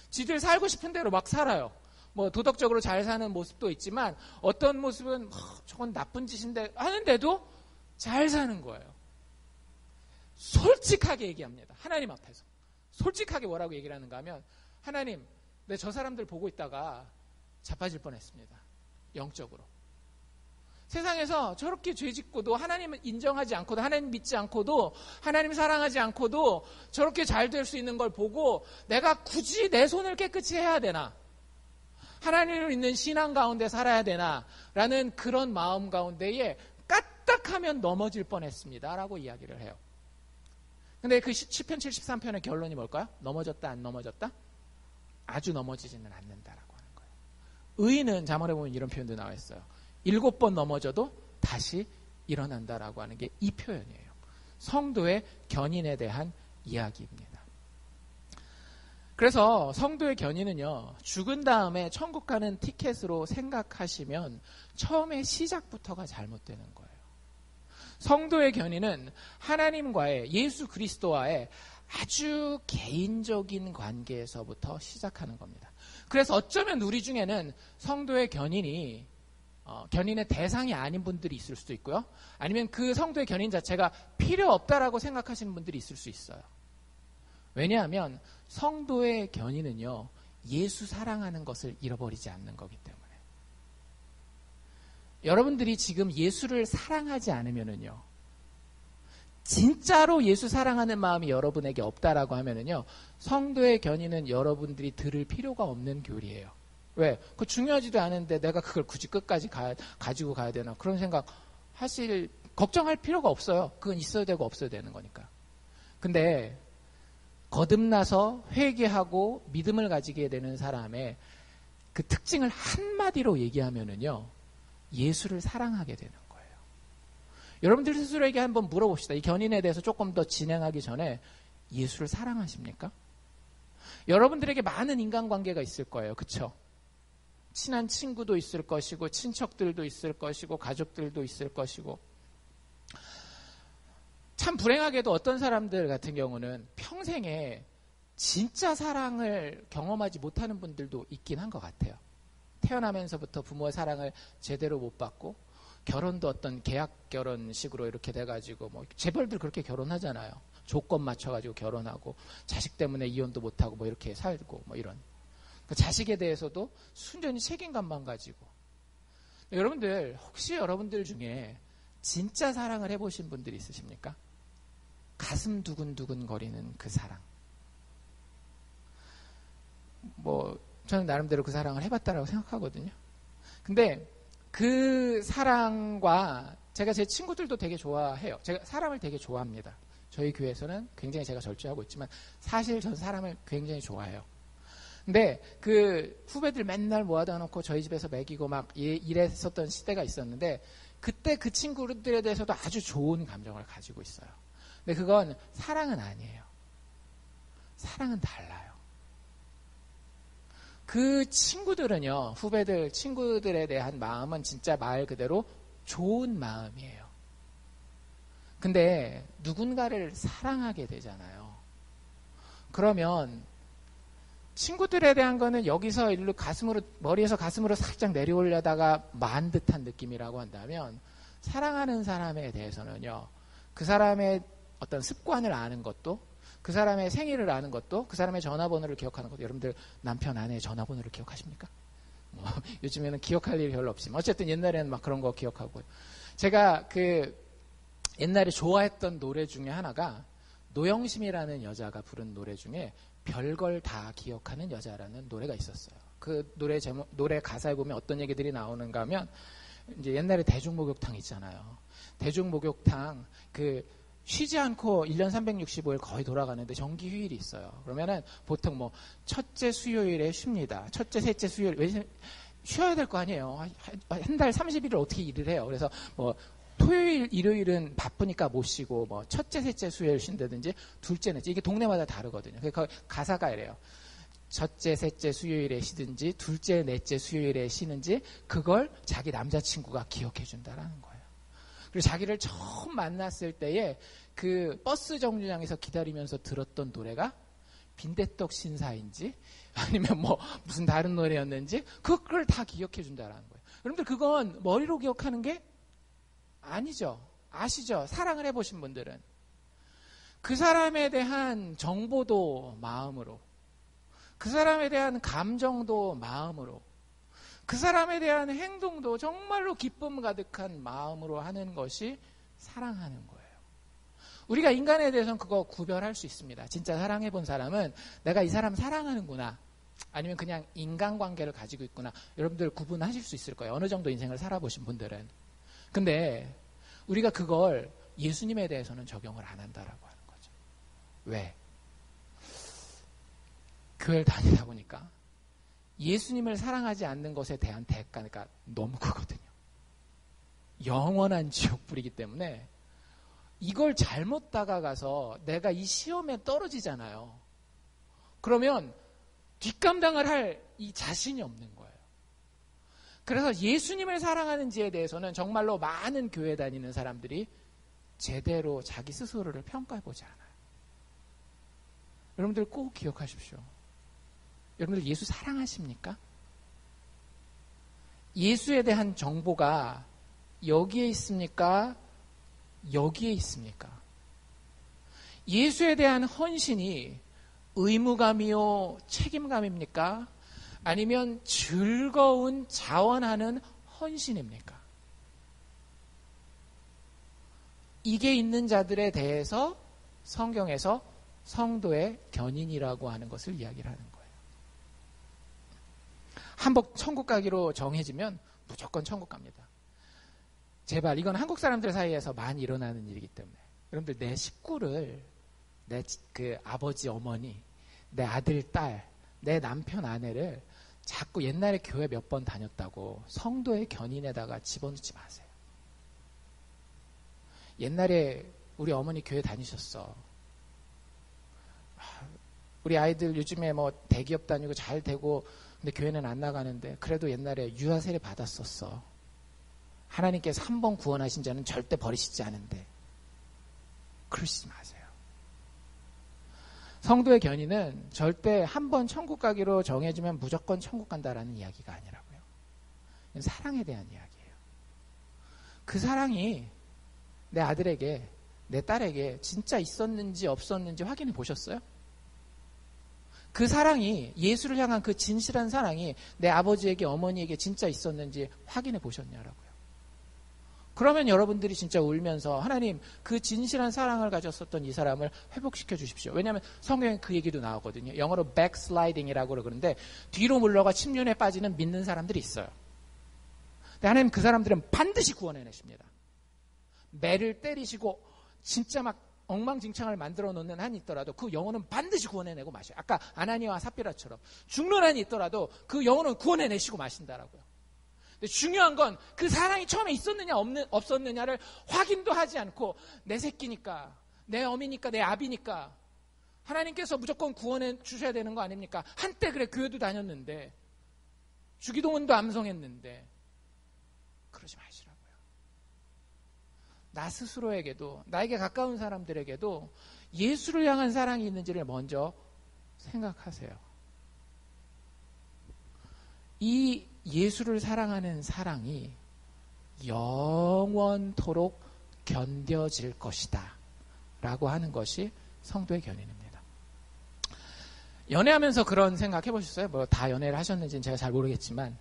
S1: 지들 살고 싶은 대로 막 살아요. 뭐 도덕적으로 잘 사는 모습도 있지만 어떤 모습은 저건 나쁜 짓인데 하는데도 잘 사는 거예요. 솔직하게 얘기합니다. 하나님 앞에서. 솔직하게 뭐라고 얘기를 하는가 하면 하나님, 내 저 사람들 보고 있다가 자빠질 뻔했습니다. 영적으로. 세상에서 저렇게 죄짓고도 하나님을 인정하지 않고도 하나님 믿지 않고도 하나님 사랑하지 않고도 저렇게 잘 될 수 있는 걸 보고 내가 굳이 내 손을 깨끗이 해야 되나? 하나님을 믿는 신앙 가운데 살아야 되나? 라는 그런 마음 가운데에 까딱하면 넘어질 뻔했습니다. 라고 이야기를 해요. 근데 그 시편 73편의 결론이 뭘까요? 넘어졌다 안 넘어졌다? 아주 넘어지지는 않는다라고 하는 거예요. 의인은 잠언에 보면 이런 표현도 나와 있어요. 7번 넘어져도 다시 일어난다라고 하는 게 이 표현이에요. 성도의 견인에 대한 이야기입니다. 그래서 성도의 견인은요, 죽은 다음에 천국 가는 티켓으로 생각하시면 처음에 시작부터가 잘못되는 거예요. 성도의 견인은 하나님과의 예수 그리스도와의 아주 개인적인 관계에서부터 시작하는 겁니다. 그래서 어쩌면 우리 중에는 성도의 견인이 견인의 대상이 아닌 분들이 있을 수도 있고요. 아니면 그 성도의 견인 자체가 필요 없다라고 생각하시는 분들이 있을 수 있어요. 왜냐하면 성도의 견인은요, 예수 사랑하는 것을 잃어버리지 않는 거기 때문에. 여러분들이 지금 예수를 사랑하지 않으면은요, 진짜로 예수 사랑하는 마음이 여러분에게 없다라고 하면은요, 성도의 견인은 여러분들이 들을 필요가 없는 교리예요. 왜? 그거 중요하지도 않은데 내가 그걸 굳이 끝까지 가지고 가야 되나? 그런 생각 걱정할 필요가 없어요. 그건 있어야 되고 없어야 되는 거니까. 근데 거듭나서 회개하고 믿음을 가지게 되는 사람의 그 특징을 한마디로 얘기하면은요, 예수를 사랑하게 되는 거예요. 여러분들 스스로에게 한번 물어봅시다. 이 견인에 대해서 조금 더 진행하기 전에 예수를 사랑하십니까? 여러분들에게 많은 인간관계가 있을 거예요. 그렇죠? 친한 친구도 있을 것이고 친척들도 있을 것이고 가족들도 있을 것이고, 참 불행하게도 어떤 사람들 같은 경우는 평생에 진짜 사랑을 경험하지 못하는 분들도 있긴 한 것 같아요. 태어나면서부터 부모의 사랑을 제대로 못 받고 결혼도 어떤 계약 결혼식으로 이렇게 돼가지고 뭐 재벌들 그렇게 결혼하잖아요. 조건 맞춰가지고 결혼하고 자식 때문에 이혼도 못하고 뭐 이렇게 살고 뭐 이런. 그 자식에 대해서도 순전히 책임감만 가지고. 여러분들 혹시 여러분들 중에 진짜 사랑을 해보신 분들이 있으십니까? 가슴 두근두근 거리는 그 사랑. 저는 나름대로 그 사랑을 해봤다라고 생각하거든요. 근데 그 사랑과 제가 제 친구들도 되게 좋아해요. 제가 사람을 되게 좋아합니다. 저희 교회에서는 굉장히 제가 절제하고 있지만 사실 전 사람을 굉장히 좋아해요. 근데 그 후배들 맨날 모아다 놓고 저희 집에서 먹이고 막 이랬었던 시대가 있었는데 그때 그 친구들에 대해서도 아주 좋은 감정을 가지고 있어요. 근데 그건 사랑은 아니에요. 사랑은 달라요. 그 친구들은요, 후배들, 친구들에 대한 마음은 진짜 말 그대로 좋은 마음이에요. 근데 누군가를 사랑하게 되잖아요. 그러면 친구들에 대한 거는 여기서 일로 머리에서 가슴으로 살짝 내려올려다가 만 듯한 느낌이라고 한다면 사랑하는 사람에 대해서는요, 그 사람의 어떤 습관을 아는 것도, 그 사람의 생일을 아는 것도, 그 사람의 전화번호를 기억하는 것도, 여러분들 남편 아내의 전화번호를 기억하십니까? 요즘에는 기억할 일이 별로 없지만 어쨌든 옛날에는 막 그런 거 기억하고요. 제가 옛날에 좋아했던 노래 중에 하나가 노영심이라는 여자가 부른 노래 중에 별걸 다 기억하는 여자라는 노래가 있었어요. 그 노래 가사에 보면 어떤 얘기들이 나오는가 하면 이제 옛날에 대중목욕탕 있잖아요. 대중목욕탕 쉬지 않고 1년 365일 거의 돌아가는데 정기 휴일이 있어요. 그러면은 보통 첫째 수요일에 쉽니다. 첫째, 셋째 수요일, 왜 쉬어야 될 거 아니에요. 한 달 30일을 어떻게 일을 해요. 그래서 토요일, 일요일은 바쁘니까 못 쉬고 첫째, 셋째 수요일 쉰다든지 둘째, 넷째 이게 동네마다 다르거든요. 그 가사가 이래요. 첫째, 셋째 수요일에 쉬든지 둘째, 넷째 수요일에 쉬는지 그걸 자기 남자친구가 기억해 준다라는 거예요. 그리고 자기를 처음 만났을 때에 그 버스 정류장에서 기다리면서 들었던 노래가 빈대떡 신사인지 아니면 무슨 다른 노래였는지 그걸 다 기억해 준다라는 거예요. 여러분들 그건 머리로 기억하는 게 아니죠. 아시죠? 사랑을 해보신 분들은. 그 사람에 대한 정보도 마음으로, 그 사람에 대한 감정도 마음으로, 그 사람에 대한 행동도 정말로 기쁨 가득한 마음으로 하는 것이 사랑하는 거예요. 우리가 인간에 대해서는 그거 구별할 수 있습니다. 진짜 사랑해본 사람은 내가 이 사람 사랑하는구나, 아니면 그냥 인간관계를 가지고 있구나. 여러분들 구분하실 수 있을 거예요. 어느 정도 인생을 살아보신 분들은. 근데 우리가 그걸 예수님에 대해서는 적용을 안 한다라고 하는 거죠. 왜? 교회를 다니다 보니까 예수님을 사랑하지 않는 것에 대한 대가가 너무 크거든요. 영원한 지옥불이기 때문에 이걸 잘못 다가가서 내가 이 시험에 떨어지잖아요. 그러면 뒷감당을 할 이 자신이 없는 거예요. 그래서 예수님을 사랑하는지에 대해서는 정말로 많은 교회 다니는 사람들이 제대로 자기 스스로를 평가해보지 않아요. 여러분들 꼭 기억하십시오. 여러분들 예수 사랑하십니까? 예수에 대한 정보가 여기에 있습니까? 여기에 있습니까? 예수에 대한 헌신이 의무감이요, 책임감입니까? 아니면 즐거운 자원하는 헌신입니까? 이게 있는 자들에 대해서 성경에서 성도의 견인이라고 하는 것을 이야기를 하는 거예요. 한번 천국 가기로 정해지면 무조건 천국 갑니다. 제발, 이건 한국 사람들 사이에서 많이 일어나는 일이기 때문에 여러분들 내 식구를, 내 아버지, 어머니, 내 아들, 딸, 내 남편, 아내를 자꾸 옛날에 교회 몇 번 다녔다고 성도의 견인에다가 집어넣지 마세요. 옛날에 우리 어머니 교회 다니셨어. 우리 아이들 요즘에 대기업 다니고 잘 되고 근데 교회는 안 나가는데 그래도 옛날에 유아 세례 받았었어. 하나님께서 한 번 구원하신 자는 절대 버리시지 않은데. 그러시지 마세요. 성도의 견인은 절대 한 번 천국 가기로 정해지면 무조건 천국 간다라는 이야기가 아니라고요. 사랑에 대한 이야기예요. 그 사랑이 내 아들에게, 내 딸에게 진짜 있었는지 없었는지 확인해 보셨어요? 그 사랑이, 예수를 향한 그 진실한 사랑이 내 아버지에게, 어머니에게 진짜 있었는지 확인해 보셨냐라고요. 그러면 여러분들이 진짜 울면서 하나님 그 진실한 사랑을 가졌었던 이 사람을 회복시켜 주십시오. 왜냐하면 성경에 그 얘기도 나오거든요. 영어로 backsliding이라고 그러는데 뒤로 물러가 침륜에 빠지는 믿는 사람들이 있어요. 근데 하나님 그 사람들은 반드시 구원해내십니다. 매를 때리시고 진짜 막 엉망진창을 만들어 놓는 한이 있더라도 그 영혼은 반드시 구원해내고 마셔요. 아까 아나니아와 삽비라처럼 죽는 한이 있더라도 그 영혼은 구원해내시고 마신다라고요. 근데 중요한 건 그 사랑이 처음에 있었느냐 없었느냐를 확인도 하지 않고 내 새끼니까, 내 어미니까, 내 아비니까 하나님께서 무조건 구원해 주셔야 되는 거 아닙니까? 한때 그래 교회도 다녔는데 주기도문도 암송했는데 그러지 마시라고요. 나 스스로에게도 나에게 가까운 사람들에게도 예수를 향한 사랑이 있는지를 먼저 생각하세요. 이 예수를 사랑하는 사랑이 영원토록 견뎌질 것이다 라고 하는 것이 성도의 견인입니다. 연애하면서 그런 생각 해보셨어요? 뭐 다 연애를 하셨는지는 제가 잘 모르겠지만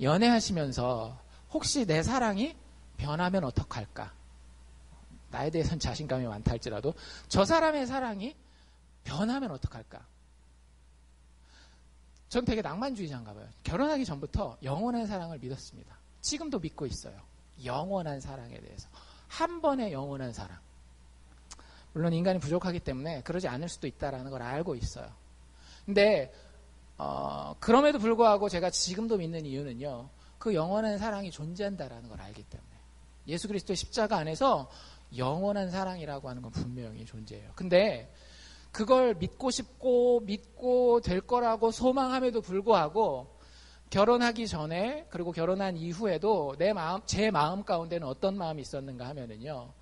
S1: 연애하시면서 혹시 내 사랑이 변하면 어떡할까? 나에 대해서는 자신감이 많다 할지라도 저 사람의 사랑이 변하면 어떡할까? 전 되게 낭만주의자인가 봐요. 결혼하기 전부터 영원한 사랑을 믿었습니다. 지금도 믿고 있어요. 영원한 사랑에 대해서. 한 번의 영원한 사랑. 물론 인간이 부족하기 때문에 그러지 않을 수도 있다는 걸 알고 있어요. 근데 그럼에도 불구하고 제가 지금도 믿는 이유는요. 그 영원한 사랑이 존재한다는 걸 알기 때문에. 예수 그리스도의 십자가 안에서 영원한 사랑이라고 하는 건 분명히 존재해요. 근데 그걸 믿고 싶고 믿고 될 거라고 소망함에도 불구하고 결혼하기 전에 그리고 결혼한 이후에도 제 마음 가운데는 어떤 마음이 있었는가 하면은요.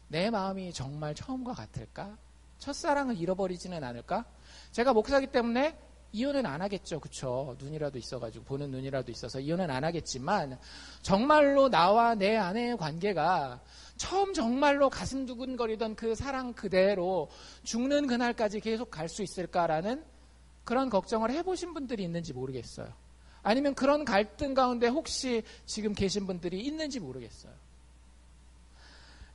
S1: 내 마음이 정말 처음과 같을까? 첫사랑을 잃어버리지는 않을까? 제가 목사기 때문에 이혼은 안 하겠죠. 그쵸? 눈이라도 있어가지고 보는 눈이라도 있어서 이혼은 안 하겠지만 정말로 나와 내 아내의 관계가 처음 정말로 가슴 두근거리던 그 사랑 그대로 죽는 그날까지 계속 갈 수 있을까라는 그런 걱정을 해보신 분들이 있는지 모르겠어요. 아니면 그런 갈등 가운데 혹시 지금 계신 분들이 있는지 모르겠어요.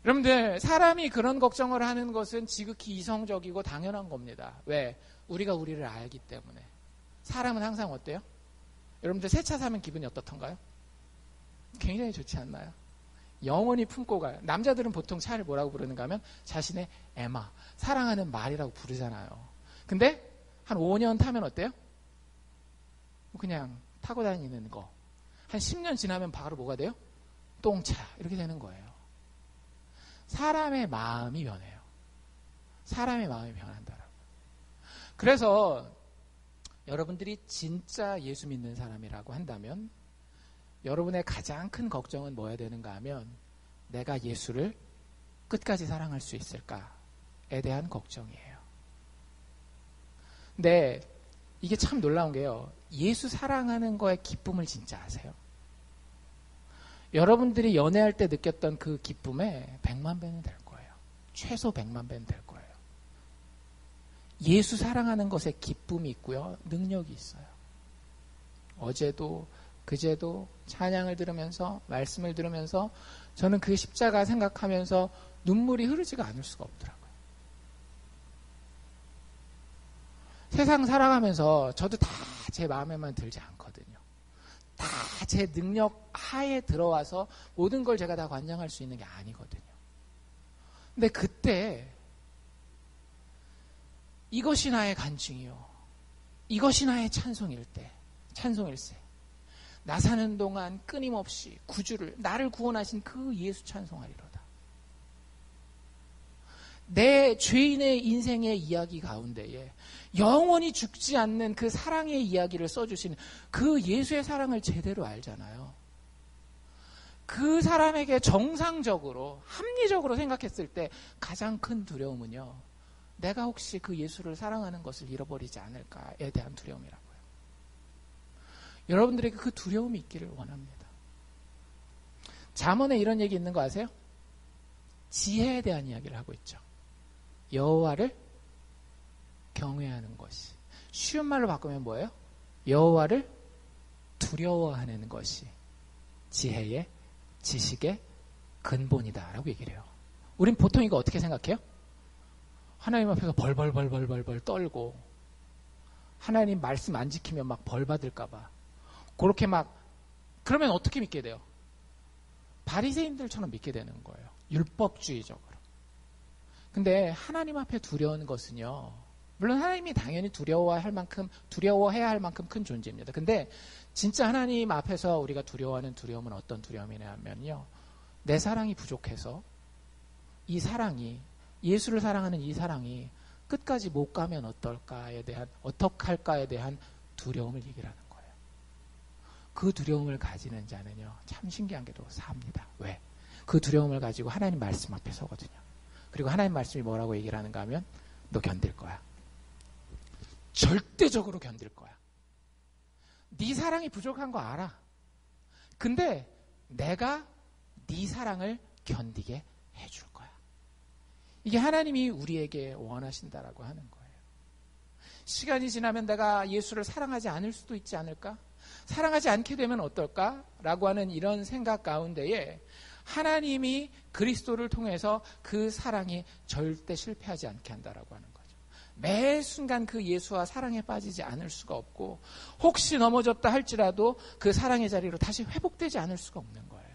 S1: 여러분들 사람이 그런 걱정을 하는 것은 지극히 이성적이고 당연한 겁니다. 왜? 우리가 우리를 알기 때문에. 사람은 항상 어때요? 여러분들 새 차 사면 기분이 어떻던가요? 굉장히 좋지 않나요? 영원히 품고 가요. 남자들은 보통 차를 뭐라고 부르는가 하면 자신의 에마, 사랑하는 말이라고 부르잖아요. 근데 한 5년 타면 어때요? 그냥 타고 다니는 거. 한 10년 지나면 바로 뭐가 돼요? 똥차 이렇게 되는 거예요. 사람의 마음이 변해요. 사람의 마음이 변한다라고. 그래서 여러분들이 진짜 예수 믿는 사람이라고 한다면 여러분의 가장 큰 걱정은 뭐야 되는가 하면 내가 예수를 끝까지 사랑할 수 있을까에 대한 걱정이에요. 근데 이게 참 놀라운 게요. 예수 사랑하는 거에 기쁨을 진짜 아세요? 여러분들이 연애할 때 느꼈던 그 기쁨에 100만 배는 될 거예요. 최소 100만 배는 될 거예요. 예수 사랑하는 것에 기쁨이 있고요. 능력이 있어요. 어제도 그제도 찬양을 들으면서 말씀을 들으면서 저는 그 십자가 생각하면서 눈물이 흐르지가 않을 수가 없더라고요. 세상 살아가면서 저도 다 제 마음에만 들지 않거든요. 다 제 능력 하에 들어와서 모든 걸 제가 다 관장할 수 있는 게 아니거든요. 근데 그때 이것이 나의 간증이요. 이것이 나의 찬송일세. 나 사는 동안 끊임없이 나를 구원하신 그 예수 찬송하리로다. 내 죄인의 인생의 이야기 가운데에 영원히 죽지 않는 그 사랑의 이야기를 써주신 그 예수의 사랑을 제대로 알잖아요. 그 사람에게 정상적으로 합리적으로 생각했을 때 가장 큰 두려움은요. 내가 혹시 그 예수를 사랑하는 것을 잃어버리지 않을까에 대한 두려움이라고요. 여러분들에게 그 두려움이 있기를 원합니다. 잠언에 이런 얘기 있는 거 아세요? 지혜에 대한 이야기를 하고 있죠. 여호와를 경외하는 것이. 쉬운 말로 바꾸면 뭐예요? 여호와를 두려워하는 것이 지혜의 지식의 근본이다라고 얘기를 해요. 우린 보통 이거 어떻게 생각해요? 하나님 앞에서 벌벌 떨고 하나님 말씀 안 지키면 막 벌 받을까 봐 그렇게 막 그러면 어떻게 믿게 돼요? 바리새인들처럼 믿게 되는 거예요. 율법주의적으로. 근데 하나님 앞에 두려운 것은요. 물론 하나님이 당연히 두려워해야 할 만큼 큰 존재입니다. 근데 진짜 하나님 앞에서 우리가 두려워하는 두려움은 어떤 두려움이냐면요. 내 사랑이 부족해서 이 사랑이 예수를 사랑하는 이 사랑이 끝까지 못 가면 어떡할까에 대한 두려움을 얘기를 하는 거예요. 그 두려움을 가지는 자는요. 참 신기한 게도 삽니다. 왜? 그 두려움을 가지고 하나님 말씀 앞에 서거든요. 그리고 하나님 말씀이 뭐라고 얘기를 하는가 하면 너 견딜 거야. 절대적으로 견딜 거야. 네 사랑이 부족한 거 알아. 근데 내가 네 사랑을 견디게 해줄 거야. 이게 하나님이 우리에게 원하신다라고 하는 거예요. 시간이 지나면 내가 예수를 사랑하지 않을 수도 있지 않을까? 사랑하지 않게 되면 어떨까? 라고 하는 이런 생각 가운데에 하나님이 그리스도를 통해서 그 사랑이 절대 실패하지 않게 한다라고 하는 거죠. 매 순간 그 예수와 사랑에 빠지지 않을 수가 없고 혹시 넘어졌다 할지라도 그 사랑의 자리로 다시 회복되지 않을 수가 없는 거예요.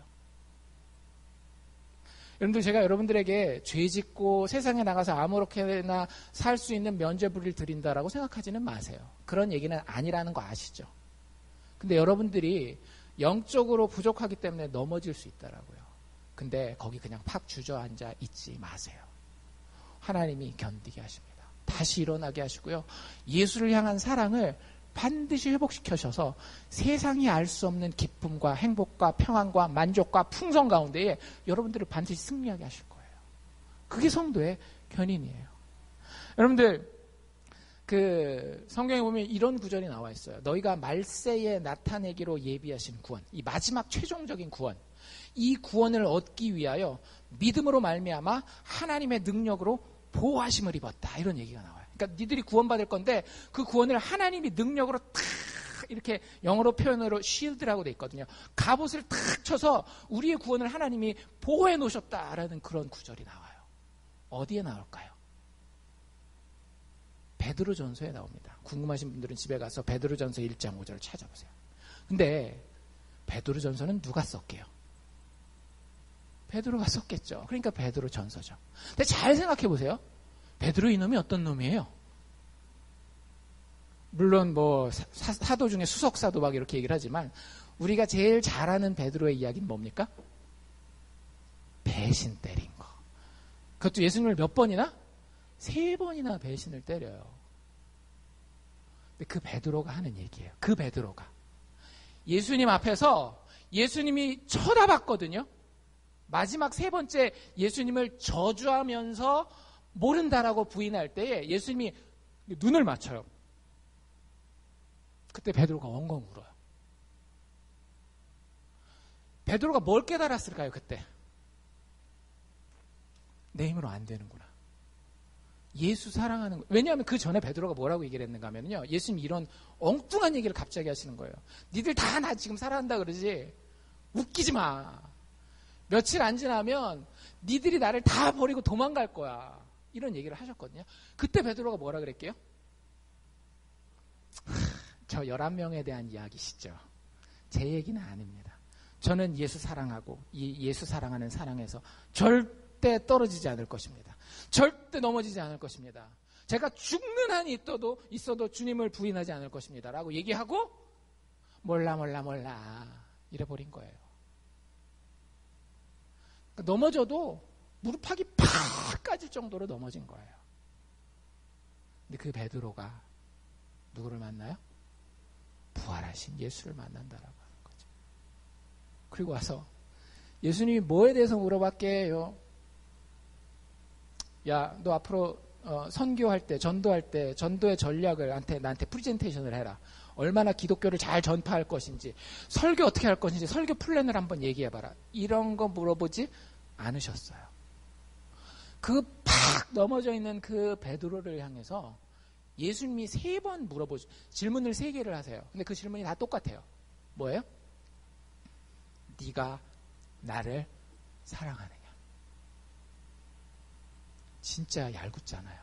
S1: 여러분들 제가 여러분들에게 죄 짓고 세상에 나가서 아무렇게나 살 수 있는 면죄부를 드린다라고 생각하지는 마세요. 그런 얘기는 아니라는 거 아시죠? 근데 여러분들이 영적으로 부족하기 때문에 넘어질 수 있다라고요. 근데 거기 그냥 팍 주저앉아 있지 마세요. 하나님이 견디게 하십니다. 다시 일어나게 하시고요. 예수를 향한 사랑을 반드시 회복시켜셔서 세상이 알 수 없는 기쁨과 행복과 평안과 만족과 풍성 가운데에 여러분들을 반드시 승리하게 하실 거예요. 그게 성도의 견인이에요. 여러분들 그 성경에 보면 이런 구절이 나와 있어요. 너희가 말세에 나타내기로 예비하신 구원, 이 마지막 최종적인 구원, 이 구원을 얻기 위하여 믿음으로 말미암아 하나님의 능력으로 보호하심을 입었다. 이런 얘기가 나와요. 그러니까 니들이 구원받을 건데 그 구원을 하나님이 능력으로 탁 이렇게 영어로 표현으로 shield라고 돼 있거든요. 갑옷을 탁 쳐서 우리의 구원을 하나님이 보호해 놓으셨다라는 그런 구절이 나와요. 어디에 나올까요? 베드로전서에 나옵니다. 궁금하신 분들은 집에 가서 베드로전서 1장 5절을 찾아보세요. 근데 베드로전서는 누가 썼게요? 베드로가 썼겠죠. 그러니까 베드로전서죠. 근데 잘 생각해 보세요. 베드로 이놈이 어떤 놈이에요? 물론 뭐 사도 중에 수석사도 막 이렇게 얘기를 하지만 우리가 제일 잘 아는 베드로의 이야기는 뭡니까? 배신 때린 거. 그것도 예수님을 몇 번이나? 3번이나 배신을 때려요. 근데 그 베드로가 하는 얘기예요. 그 베드로가 예수님 앞에서 예수님이 쳐다봤거든요. 마지막 3번째 예수님을 저주하면서 모른다라고 부인할 때에 예수님이 눈을 맞춰요. 그때 베드로가 엉엉 울어요. 베드로가 뭘 깨달았을까요? 그때 내 힘으로 안 되는구나. 예수 사랑하는 거. 왜냐하면 그 전에 베드로가 뭐라고 얘기를 했는가 하면요. 예수님이 이런 엉뚱한 얘기를 갑자기 하시는 거예요. 니들 다 나 지금 사랑한다 그러지? 웃기지 마. 며칠 안 지나면 니들이 나를 다 버리고 도망갈 거야. 이런 얘기를 하셨거든요. 그때 베드로가 뭐라 그랬게요? 저 11명에 대한 이야기시죠. 제 얘기는 아닙니다. 저는 예수 사랑하고 이 예수 사랑하는 사랑에서 절대 떨어지지 않을 것입니다. 절대 넘어지지 않을 것입니다. 제가 죽는 한이 있어도 주님을 부인하지 않을 것입니다. 라고 얘기하고 몰라 이래버린 거예요. 그러니까 넘어져도 무릎팍이 팍 까질 정도로 넘어진 거예요. 근데 그 베드로가 누구를 만나요? 부활하신 예수를 만난다라고 하는 거죠. 그리고 와서 예수님이 뭐에 대해서 물어봤게요? 야, 너 앞으로 선교할 때, 전도할 때, 전도의 전략을 나한테 프레젠테이션을 해라. 얼마나 기독교를 잘 전파할 것인지, 설교 어떻게 할 것인지, 설교 플랜을 한번 얘기해봐라. 이런 거 물어보지 않으셨어요. 그 팍 넘어져 있는 그 베드로를 향해서 예수님이 3번 질문을 3개를 하세요. 근데 그 질문이 다 똑같아요. 뭐예요? 네가 나를 사랑하느냐? 진짜 얄궂잖아요.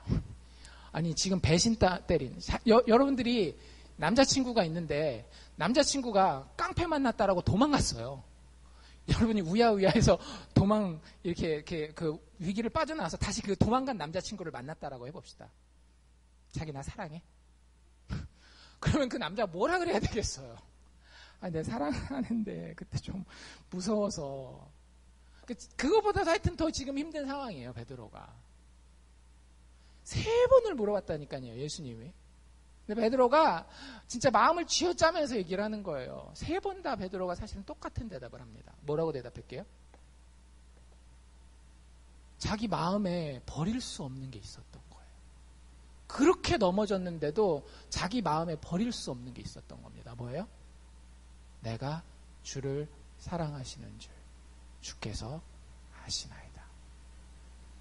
S1: 아니 지금 배신 때린 여러분들이 남자친구가 있는데 남자친구가 깡패 만났다라고 도망갔어요. 여러분이 우야우야해서 이렇게 그 위기를 빠져나와서 다시 그 도망간 남자친구를 만났다라고 해봅시다. 자기 나 사랑해? 그러면 그 남자가 뭐라 그래야 되겠어요? 아니, 내 사랑하는데 그때 좀 무서워서. 그거보다도 하여튼 더 지금 힘든 상황이에요, 베드로가. 3번을 물어봤다니까요, 예수님이. 근데 베드로가 진짜 마음을 쥐어짜면서 얘기를 하는 거예요. 3번 다 베드로가 사실은 똑같은 대답을 합니다. 뭐라고 대답할게요? 자기 마음에 버릴 수 없는 게 있었던 거예요. 그렇게 넘어졌는데도 자기 마음에 버릴 수 없는 게 있었던 겁니다. 뭐예요? 내가 주를 사랑하시는 줄 주께서 아시나이다.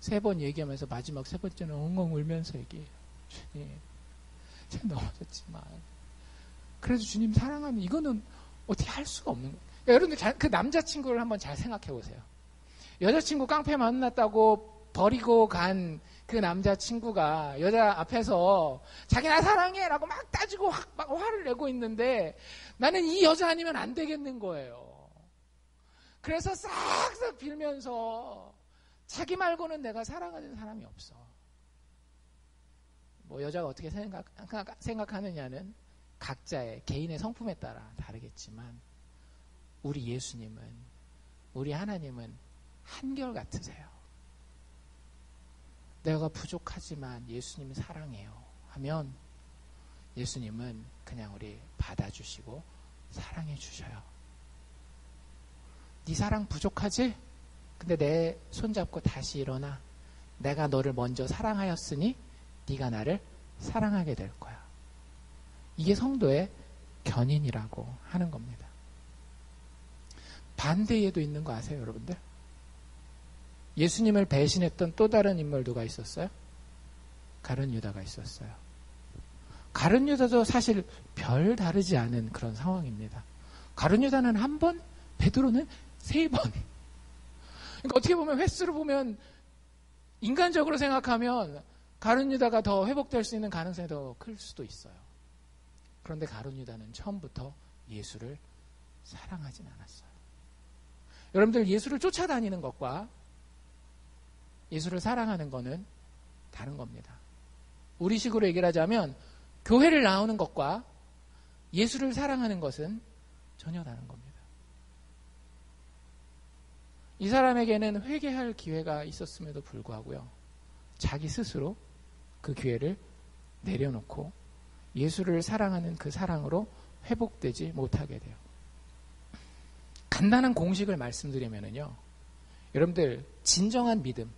S1: 3번 얘기하면서 마지막 3번째는 엉엉 울면서 얘기해요. 주님, 제가 넘어졌지만 그래도 주님 사랑하면 이거는 어떻게 할 수가 없는 거예요. 여러분들 그 남자친구를 한번 잘 생각해 보세요. 여자친구 깡패 만났다고 버리고 간 그 남자친구가 여자 앞에서 자기 나 사랑해 라고 막 따지고 막 화를 내고 있는데 나는 이 여자 아니면 안 되겠는 거예요. 그래서 싹싹 빌면서 자기 말고는 내가 사랑하는 사람이 없어. 뭐 여자가 어떻게 생각하느냐는 각자의 개인의 성품에 따라 다르겠지만 우리 예수님은, 우리 하나님은 한결같으세요. 내가 부족하지만 예수님이 사랑해요 하면 예수님은 그냥 우리 받아주시고 사랑해 주셔요. 네 사랑 부족하지? 근데 내 손잡고 다시 일어나. 내가 너를 먼저 사랑하였으니 네가 나를 사랑하게 될 거야. 이게 성도의 견인이라고 하는 겁니다. 반대에도 있는 거 아세요, 여러분들? 예수님을 배신했던 또 다른 인물 누가 있었어요? 가룟 유다가 있었어요. 가룟 유다도 사실 별 다르지 않은 그런 상황입니다. 가룟 유다는 1번, 베드로는 3번. 그러니까 어떻게 보면 횟수로 보면 인간적으로 생각하면 가룟 유다가 더 회복될 수 있는 가능성이 더 클 수도 있어요. 그런데 가룟 유다는 처음부터 예수를 사랑하진 않았어요. 여러분들 예수를 쫓아다니는 것과 예수를 사랑하는 것은 다른 겁니다. 우리 식으로 얘기를 하자면 교회를 나오는 것과 예수를 사랑하는 것은 전혀 다른 겁니다. 이 사람에게는 회개할 기회가 있었음에도 불구하고요. 자기 스스로 그 기회를 내려놓고 예수를 사랑하는 그 사랑으로 회복되지 못하게 돼요. 간단한 공식을 말씀드리면요. 여러분들 진정한 믿음,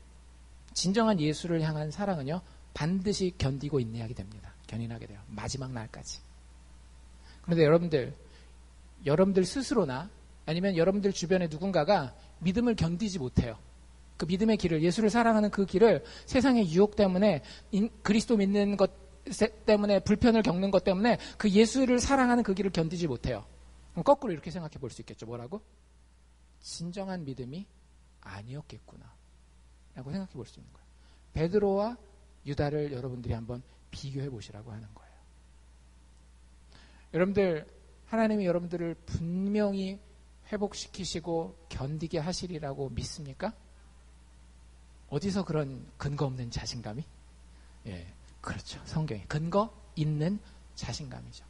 S1: 진정한 예수를 향한 사랑은요. 반드시 견디고 인내하게 됩니다. 견인하게 돼요. 마지막 날까지. 그런데 여러분들 스스로나 아니면 여러분들 주변에 누군가가 믿음을 견디지 못해요. 그 믿음의 길을, 예수를 사랑하는 그 길을 세상의 유혹 때문에 그리스도 믿는 것 때문에 불편을 겪는 것 때문에 그 예수를 사랑하는 그 길을 견디지 못해요. 그럼 거꾸로 이렇게 생각해 볼 수 있겠죠. 뭐라고? 진정한 믿음이 아니었겠구나 라고 생각해 볼 수 있는 거예요. 베드로와 유다를 여러분들이 한번 비교해 보시라고 하는 거예요. 여러분들, 하나님이 여러분들을 분명히 회복시키시고 견디게 하시리라고 믿습니까? 어디서 그런 근거 없는 자신감이? 예, 그렇죠. 성경에 근거 있는 자신감이죠.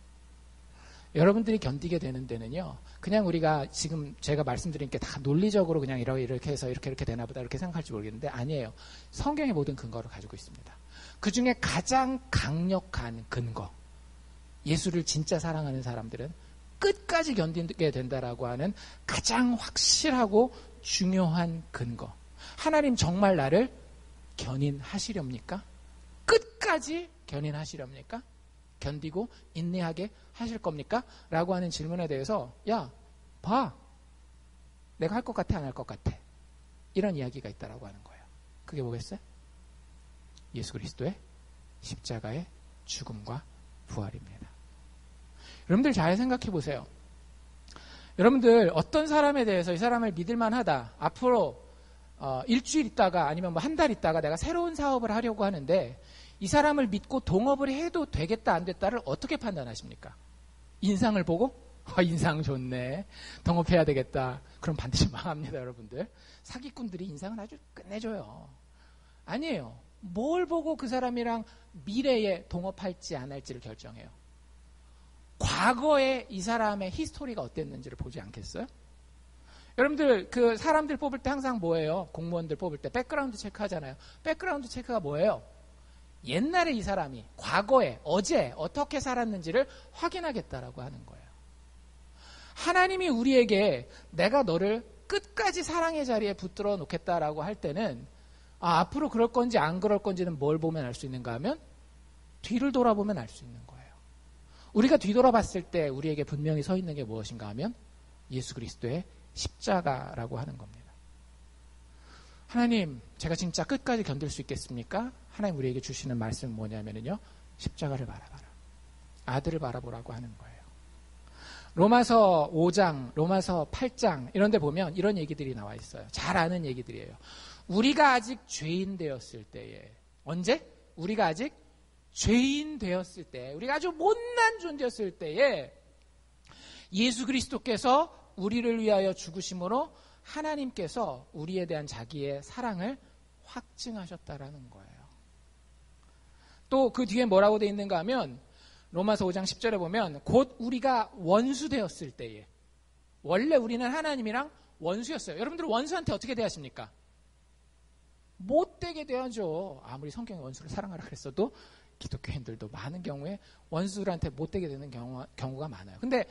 S1: 여러분들이 견디게 되는 데는요, 그냥 우리가 지금 제가 말씀드린 게 다 논리적으로 그냥 이렇게 해서 이렇게 되나 보다 이렇게 생각할지 모르겠는데 아니에요. 성경의 모든 근거를 가지고 있습니다. 그 중에 가장 강력한 근거, 예수를 진짜 사랑하는 사람들은 끝까지 견디게 된다라고 하는 가장 확실하고 중요한 근거. 하나님 정말 나를 견인하시렵니까? 끝까지 견인하시렵니까? 견디고 인내하게 하실 겁니까? 라고 하는 질문에 대해서 야, 봐. 내가 할 것 같아, 안 할 것 같아. 이런 이야기가 있다라고 하는 거예요. 그게 뭐겠어요? 예수 그리스도의 십자가의 죽음과 부활입니다. 여러분들 잘 생각해 보세요. 여러분들 어떤 사람에 대해서 이 사람을 믿을 만하다. 앞으로 일주일 있다가 아니면 뭐 한 달 있다가 내가 새로운 사업을 하려고 하는데 이 사람을 믿고 동업을 해도 되겠다 안 됐다를 어떻게 판단하십니까? 인상을 보고 인상 좋네. 동업해야 되겠다. 그럼 반드시 망합니다, 여러분들. 사기꾼들이 인상은 아주 끝내줘요. 아니에요. 뭘 보고 그 사람이랑 미래에 동업할지 안 할지를 결정해요. 과거에 이 사람의 히스토리가 어땠는지를 보지 않겠어요? 여러분들 그 사람들 뽑을 때 항상 뭐예요? 공무원들 뽑을 때 백그라운드 체크하잖아요. 백그라운드 체크가 뭐예요? 옛날에 이 사람이 과거에 어제 어떻게 살았는지를 확인하겠다라고 하는 거예요. 하나님이 우리에게 내가 너를 끝까지 사랑의 자리에 붙들어 놓겠다라고 할 때는 앞으로 그럴 건지 안 그럴 건지는 뭘 보면 알 수 있는가 하면 뒤를 돌아보면 알 수 있는 거예요. 우리가 뒤돌아봤을 때 우리에게 분명히 서 있는 게 무엇인가 하면 예수 그리스도의 십자가라고 하는 겁니다. 하나님, 제가 진짜 끝까지 견딜 수 있겠습니까? 하나님 우리에게 주시는 말씀은 뭐냐면요. 십자가를 바라봐라. 아들을 바라보라고 하는 거예요. 로마서 5장, 로마서 8장 이런 데 보면 이런 얘기들이 나와 있어요. 잘 아는 얘기들이에요. 우리가 아직 죄인 되었을 때에 언제? 우리가 아직 죄인 되었을 때, 우리가 아주 못난 존재였을 때에 예수 그리스도께서 우리를 위하여 죽으심으로 하나님께서 우리에 대한 자기의 사랑을 확증하셨다라는 거예요. 또 그 뒤에 뭐라고 되어 있는가 하면 로마서 5장 10절에 보면 곧 우리가 원수 되었을 때에, 원래 우리는 하나님이랑 원수였어요. 여러분들 원수한테 어떻게 대하십니까? 못되게 대하죠. 아무리 성경에 원수를 사랑하라 그랬어도 기독교인들도 많은 경우에 원수들한테 못되게 되는 경우가 많아요. 근데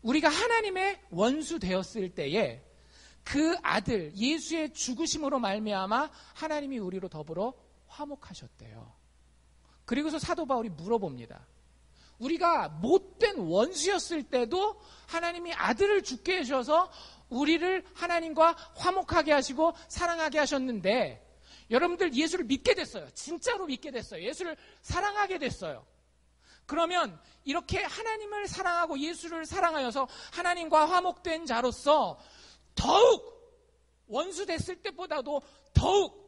S1: 우리가 하나님의 원수 되었을 때에 그 아들 예수의 죽으심으로 말미암아 하나님이 우리로 더불어 화목하셨대요. 그리고서 사도 바울이 물어봅니다. 우리가 못된 원수였을 때도 하나님이 아들을 죽게 해주셔서 우리를 하나님과 화목하게 하시고 사랑하게 하셨는데 여러분들 예수를 믿게 됐어요. 진짜로 믿게 됐어요. 예수를 사랑하게 됐어요. 그러면 이렇게 하나님을 사랑하고 예수를 사랑하여서 하나님과 화목된 자로서 더욱 원수 됐을 때보다도 더욱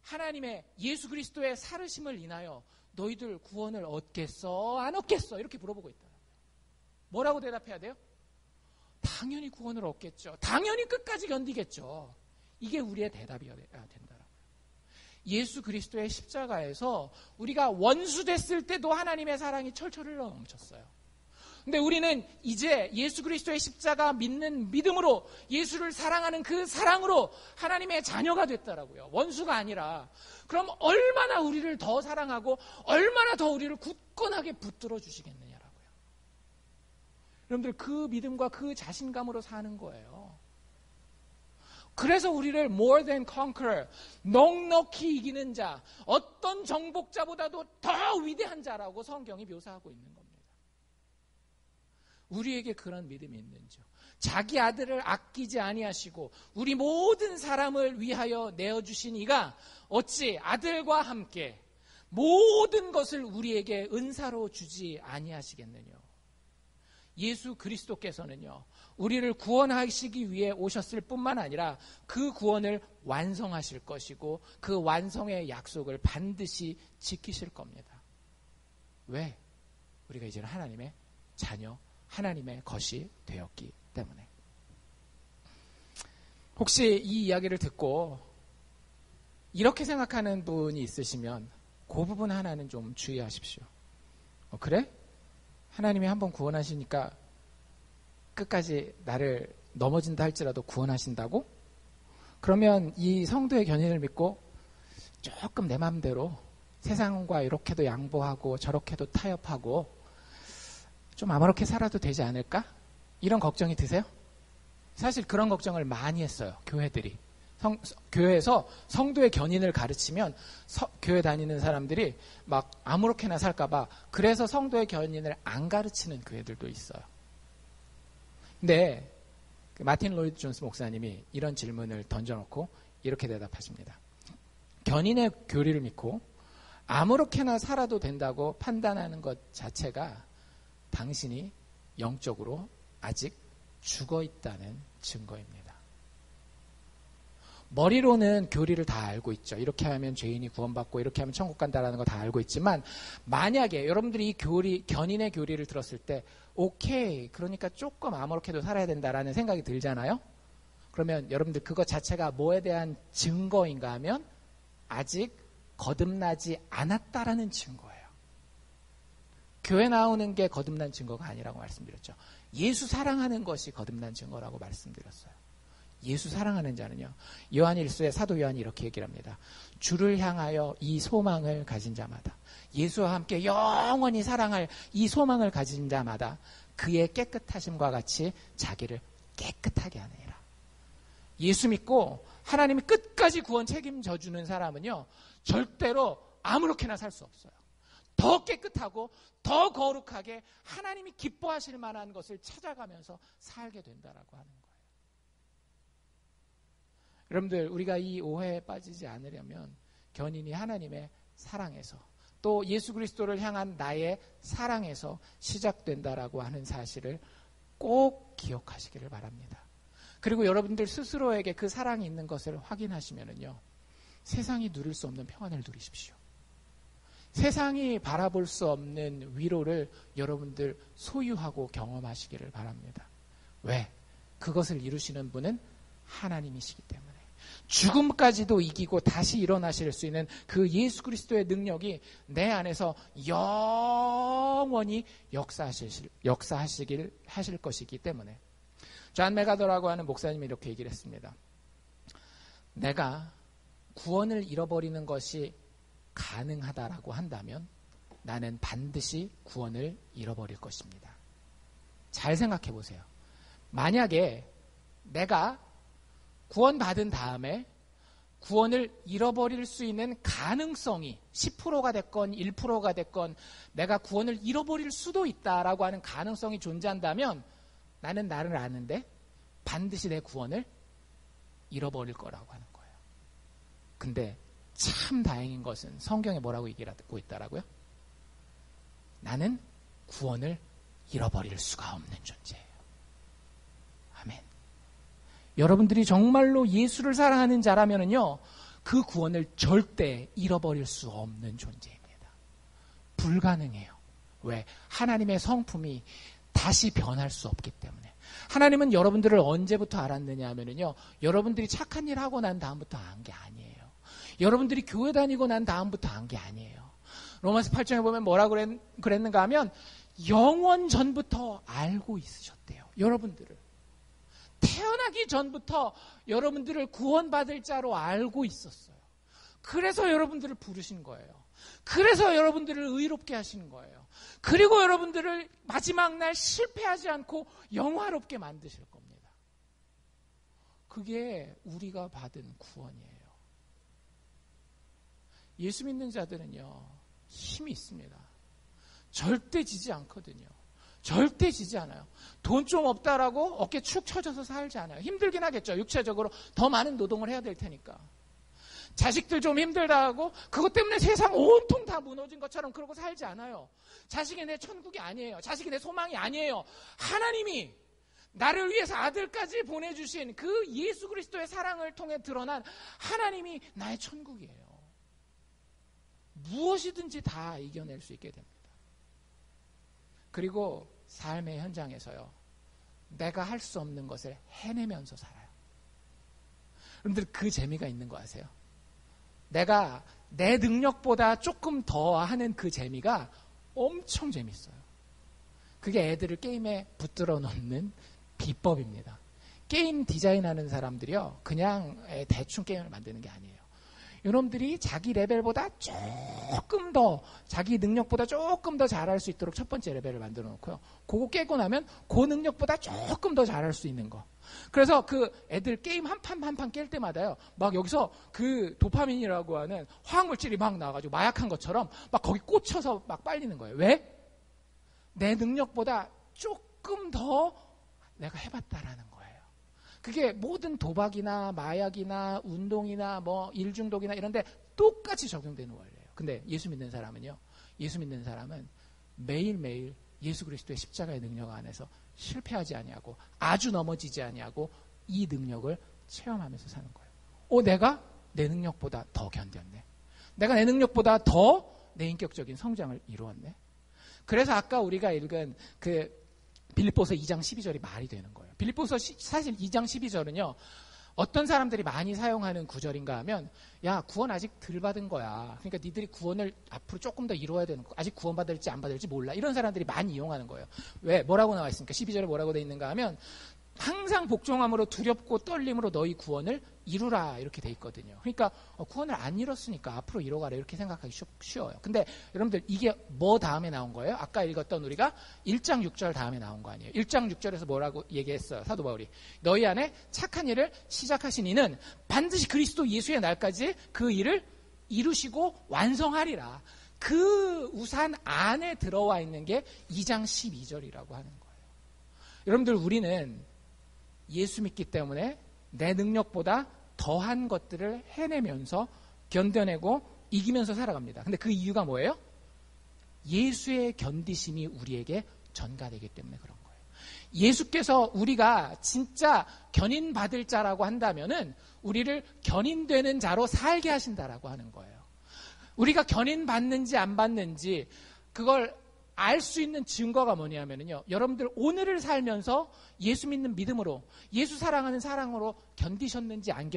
S1: 하나님의 예수 그리스도의 살으심을 인하여 너희들 구원을 얻겠어? 안 얻겠어? 이렇게 물어보고 있더라고요. 뭐라고 대답해야 돼요? 당연히 구원을 얻겠죠. 당연히 끝까지 견디겠죠. 이게 우리의 대답이어야 된다라고요. 예수 그리스도의 십자가에서 우리가 원수 됐을 때도 하나님의 사랑이 철철 흘러 넘쳤어요. 근데 우리는 이제 예수 그리스도의 십자가 믿는 믿음으로 예수를 사랑하는 그 사랑으로 하나님의 자녀가 됐다라고요. 원수가 아니라. 그럼 얼마나 우리를 더 사랑하고 얼마나 더 우리를 굳건하게 붙들어 주시겠느냐라고요. 여러분들 그 믿음과 그 자신감으로 사는 거예요. 그래서 우리를 more than conqueror, 넉넉히 이기는 자, 어떤 정복자보다도 더 위대한 자라고 성경이 묘사하고 있는 겁니다. 우리에게 그런 믿음이 있는지요. 자기 아들을 아끼지 아니하시고 우리 모든 사람을 위하여 내어주신 이가 어찌 아들과 함께 모든 것을 우리에게 은사로 주지 아니하시겠느냐. 예수 그리스도께서는요, 우리를 구원하시기 위해 오셨을 뿐만 아니라 그 구원을 완성하실 것이고 그 완성의 약속을 반드시 지키실 겁니다. 왜? 우리가 이제는 하나님의 자녀, 하나님의 것이 되었기 때문에. 혹시 이 이야기를 듣고 이렇게 생각하는 분이 있으시면 그 부분 하나는 좀 주의하십시오. 그래? 하나님이 한번 구원하시니까 끝까지 나를 넘어진다 할지라도 구원하신다고? 그러면 이 성도의 견인을 믿고 조금 내 마음대로 세상과 이렇게도 양보하고 저렇게도 타협하고 좀 아무렇게 살아도 되지 않을까? 이런 걱정이 드세요? 사실 그런 걱정을 많이 했어요. 교회들이. 교회에서 성도의 견인을 가르치면 교회 다니는 사람들이 막 아무렇게나 살까봐 그래서 성도의 견인을 안 가르치는 교회들도 있어요. 근데 마틴 로이드 존스 목사님이 이런 질문을 던져놓고 이렇게 대답하십니다. 견인의 교리를 믿고 아무렇게나 살아도 된다고 판단하는 것 자체가 당신이 영적으로 아직 죽어 있다는 증거입니다. 머리로는 교리를 다 알고 있죠. 이렇게 하면 죄인이 구원받고 이렇게 하면 천국 간다라는 거 다 알고 있지만 만약에 여러분들이 이 교리, 견인의 교리를 들었을 때 오케이, 그러니까 조금 아무렇게도 살아야 된다라는 생각이 들잖아요. 그러면 여러분들 그것 자체가 뭐에 대한 증거인가 하면 아직 거듭나지 않았다라는 증거예요. 교회 나오는 게 거듭난 증거가 아니라고 말씀드렸죠. 예수 사랑하는 것이 거듭난 증거라고 말씀드렸어요. 예수 사랑하는 자는요. 요한 1서에 사도 요한이 이렇게 얘기를 합니다. 주를 향하여 이 소망을 가진 자마다, 예수와 함께 영원히 사랑할 이 소망을 가진 자마다 그의 깨끗하심과 같이 자기를 깨끗하게 하느니라. 예수 믿고 하나님이 끝까지 구원 책임져 주는 사람은요. 절대로 아무렇게나 살 수 없어요. 더 깨끗하고 더 거룩하게 하나님이 기뻐하실 만한 것을 찾아가면서 살게 된다라고 하는 거예요. 여러분들, 우리가 이 오해에 빠지지 않으려면 견인이 하나님의 사랑에서 또 예수 그리스도를 향한 나의 사랑에서 시작된다라고 하는 사실을 꼭 기억하시기를 바랍니다. 그리고 여러분들 스스로에게 그 사랑이 있는 것을 확인하시면은요, 세상이 누릴 수 없는 평안을 누리십시오. 세상이 바라볼 수 없는 위로를 여러분들 소유하고 경험하시기를 바랍니다. 왜? 그것을 이루시는 분은 하나님이시기 때문에. 죽음까지도 이기고 다시 일어나실 수 있는 그 예수 그리스도의 능력이 내 안에서 영원히 하실 것이기 때문에. 존 메가더라고 하는 목사님이 이렇게 얘기를 했습니다. 내가 구원을 잃어버리는 것이 가능하다라고 한다면 나는 반드시 구원을 잃어버릴 것입니다. 잘 생각해 보세요. 만약에 내가 구원받은 다음에 구원을 잃어버릴 수 있는 가능성이 10%가 됐건 1%가 됐건 내가 구원을 잃어버릴 수도 있다라고 하는 가능성이 존재한다면 나는 나를 아는데 반드시 내 구원을 잃어버릴 거라고 하는 거예요. 근데 참 다행인 것은 성경에 뭐라고 얘기하고 있다라고요? 나는 구원을 잃어버릴 수가 없는 존재예요. 아멘. 여러분들이 정말로 예수를 사랑하는 자라면은요, 그 구원을 절대 잃어버릴 수 없는 존재입니다. 불가능해요. 왜? 하나님의 성품이 다시 변할 수 없기 때문에. 하나님은 여러분들을 언제부터 알았느냐 하면은요, 여러분들이 착한 일 하고 난 다음부터 안 게 아니에요. 여러분들이 교회 다니고 난 다음부터 안 게 아니에요. 로마서 8장에 보면 뭐라고 그랬는가 하면 영원 전부터 알고 있으셨대요. 여러분들을. 태어나기 전부터 여러분들을 구원받을 자로 알고 있었어요. 그래서 여러분들을 부르신 거예요. 그래서 여러분들을 의롭게 하신 거예요. 그리고 여러분들을 마지막 날 실패하지 않고 영화롭게 만드실 겁니다. 그게 우리가 받은 구원이에요. 예수 믿는 자들은요, 힘이 있습니다. 절대 지지 않거든요. 절대 지지 않아요. 돈 좀 없다라고 어깨 축 처져서 살지 않아요. 힘들긴 하겠죠. 육체적으로 더 많은 노동을 해야 될 테니까. 자식들 좀 힘들다 하고 그것 때문에 세상 온통 다 무너진 것처럼 그러고 살지 않아요. 자식이 내 천국이 아니에요. 자식이 내 소망이 아니에요. 하나님이 나를 위해서 아들까지 보내주신 그 예수 그리스도의 사랑을 통해 드러난 하나님이 나의 천국이에요. 무엇이든지 다 이겨낼 수 있게 됩니다. 그리고 삶의 현장에서요, 내가 할 수 없는 것을 해내면서 살아요. 여러분들 그 재미가 있는 거 아세요? 내가 내 능력보다 조금 더 하는 그 재미가 엄청 재밌어요. 그게 애들을 게임에 붙들어 놓는 비법입니다. 게임 디자인하는 사람들이요, 그냥 대충 게임을 만드는 게 아니에요. 여러분들이 자기 레벨보다 조금 더, 자기 능력보다 조금 더 잘할 수 있도록 첫 번째 레벨을 만들어 놓고요. 그거 깨고 나면 그 능력보다 조금 더 잘할 수 있는 거. 그래서 그 애들 게임 한 판 한 판 깰 때마다요, 막 여기서 그 도파민이라고 하는 화학물질이 막 나와가지고 마약한 것처럼 막 거기 꽂혀서 막 빨리는 거예요. 왜? 내 능력보다 조금 더 내가 해봤다라는 거예요. 그게 모든 도박이나 마약이나 운동이나 뭐 일중독이나 이런데 똑같이 적용되는 원리예요. 근데 예수 믿는 사람은요, 예수 믿는 사람은 매일매일 예수 그리스도의 십자가의 능력 안에서 실패하지 아니하고 아주 넘어지지 아니하고 이 능력을 체험하면서 사는 거예요. 내가 내 능력보다 더 견뎠네. 내가 내 능력보다 더 내 인격적인 성장을 이루었네. 그래서 아까 우리가 읽은 그 빌립보서 2장 12절이 말이 되는 거예요. 빌립보서 사실 2장 12절은요. 어떤 사람들이 많이 사용하는 구절인가 하면 야 구원 아직 덜 받은 거야. 그러니까 니들이 구원을 앞으로 조금 더 이루어야 되는 거. 아직 구원 받을지 안 받을지 몰라. 이런 사람들이 많이 이용하는 거예요. 왜? 뭐라고 나와 있습니까? 12절에 뭐라고 돼 있는가 하면 항상 복종함으로 두렵고 떨림으로 너희 구원을 이루라 이렇게 돼 있거든요. 그러니까 구원을 안 이뤘으니까 앞으로 이뤄가라 이렇게 생각하기 쉬워요. 근데 여러분들 이게 뭐 다음에 나온 거예요? 아까 읽었던 우리가 1장 6절 다음에 나온 거 아니에요? 1장 6절에서 뭐라고 얘기했어요? 사도 바울이 너희 안에 착한 일을 시작하신 이는 반드시 그리스도 예수의 날까지 그 일을 이루시고 완성하리라. 그 우산 안에 들어와 있는 게 2장 12절이라고 하는 거예요. 여러분들 우리는 예수 믿기 때문에 내 능력보다 더한 것들을 해내면서 견뎌내고 이기면서 살아갑니다. 근데 그 이유가 뭐예요? 예수의 견디심이 우리에게 전가되기 때문에 그런 거예요. 예수께서 우리가 진짜 견인받을 자라고 한다면은 우리를 견인되는 자로 살게 하신다라고 하는 거예요. 우리가 견인받는지 안 받는지 그걸 알 수 있는 증거가 뭐냐면요. 여러분들 오늘을 살면서 예수 믿는 믿음으로 예수 사랑하는 사랑으로 견디셨는지 안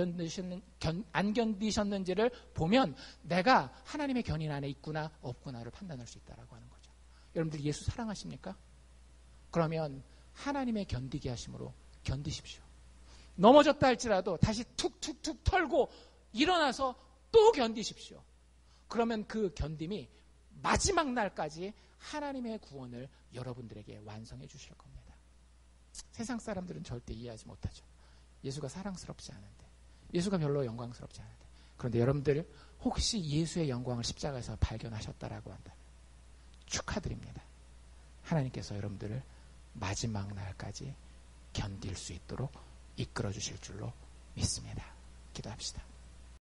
S1: 견디셨는지를 보면 내가 하나님의 견인 안에 있구나 없구나를 판단할 수 있다라고 하는 거죠. 여러분들 예수 사랑하십니까? 그러면 하나님의 견디게 하심으로 견디십시오. 넘어졌다 할지라도 다시 툭툭툭 털고 일어나서 또 견디십시오. 그러면 그 견딤이 마지막 날까지 하나님의 구원을 여러분들에게 완성해 주실 겁니다. 세상 사람들은 절대 이해하지 못하죠. 예수가 사랑스럽지 않은데, 예수가 별로 영광스럽지 않은데. 그런데 여러분들 혹시 예수의 영광을 십자가에서 발견하셨다라고 한다면 축하드립니다. 하나님께서 여러분들을 마지막 날까지 견딜 수 있도록 이끌어 주실 줄로 믿습니다. 기도합시다.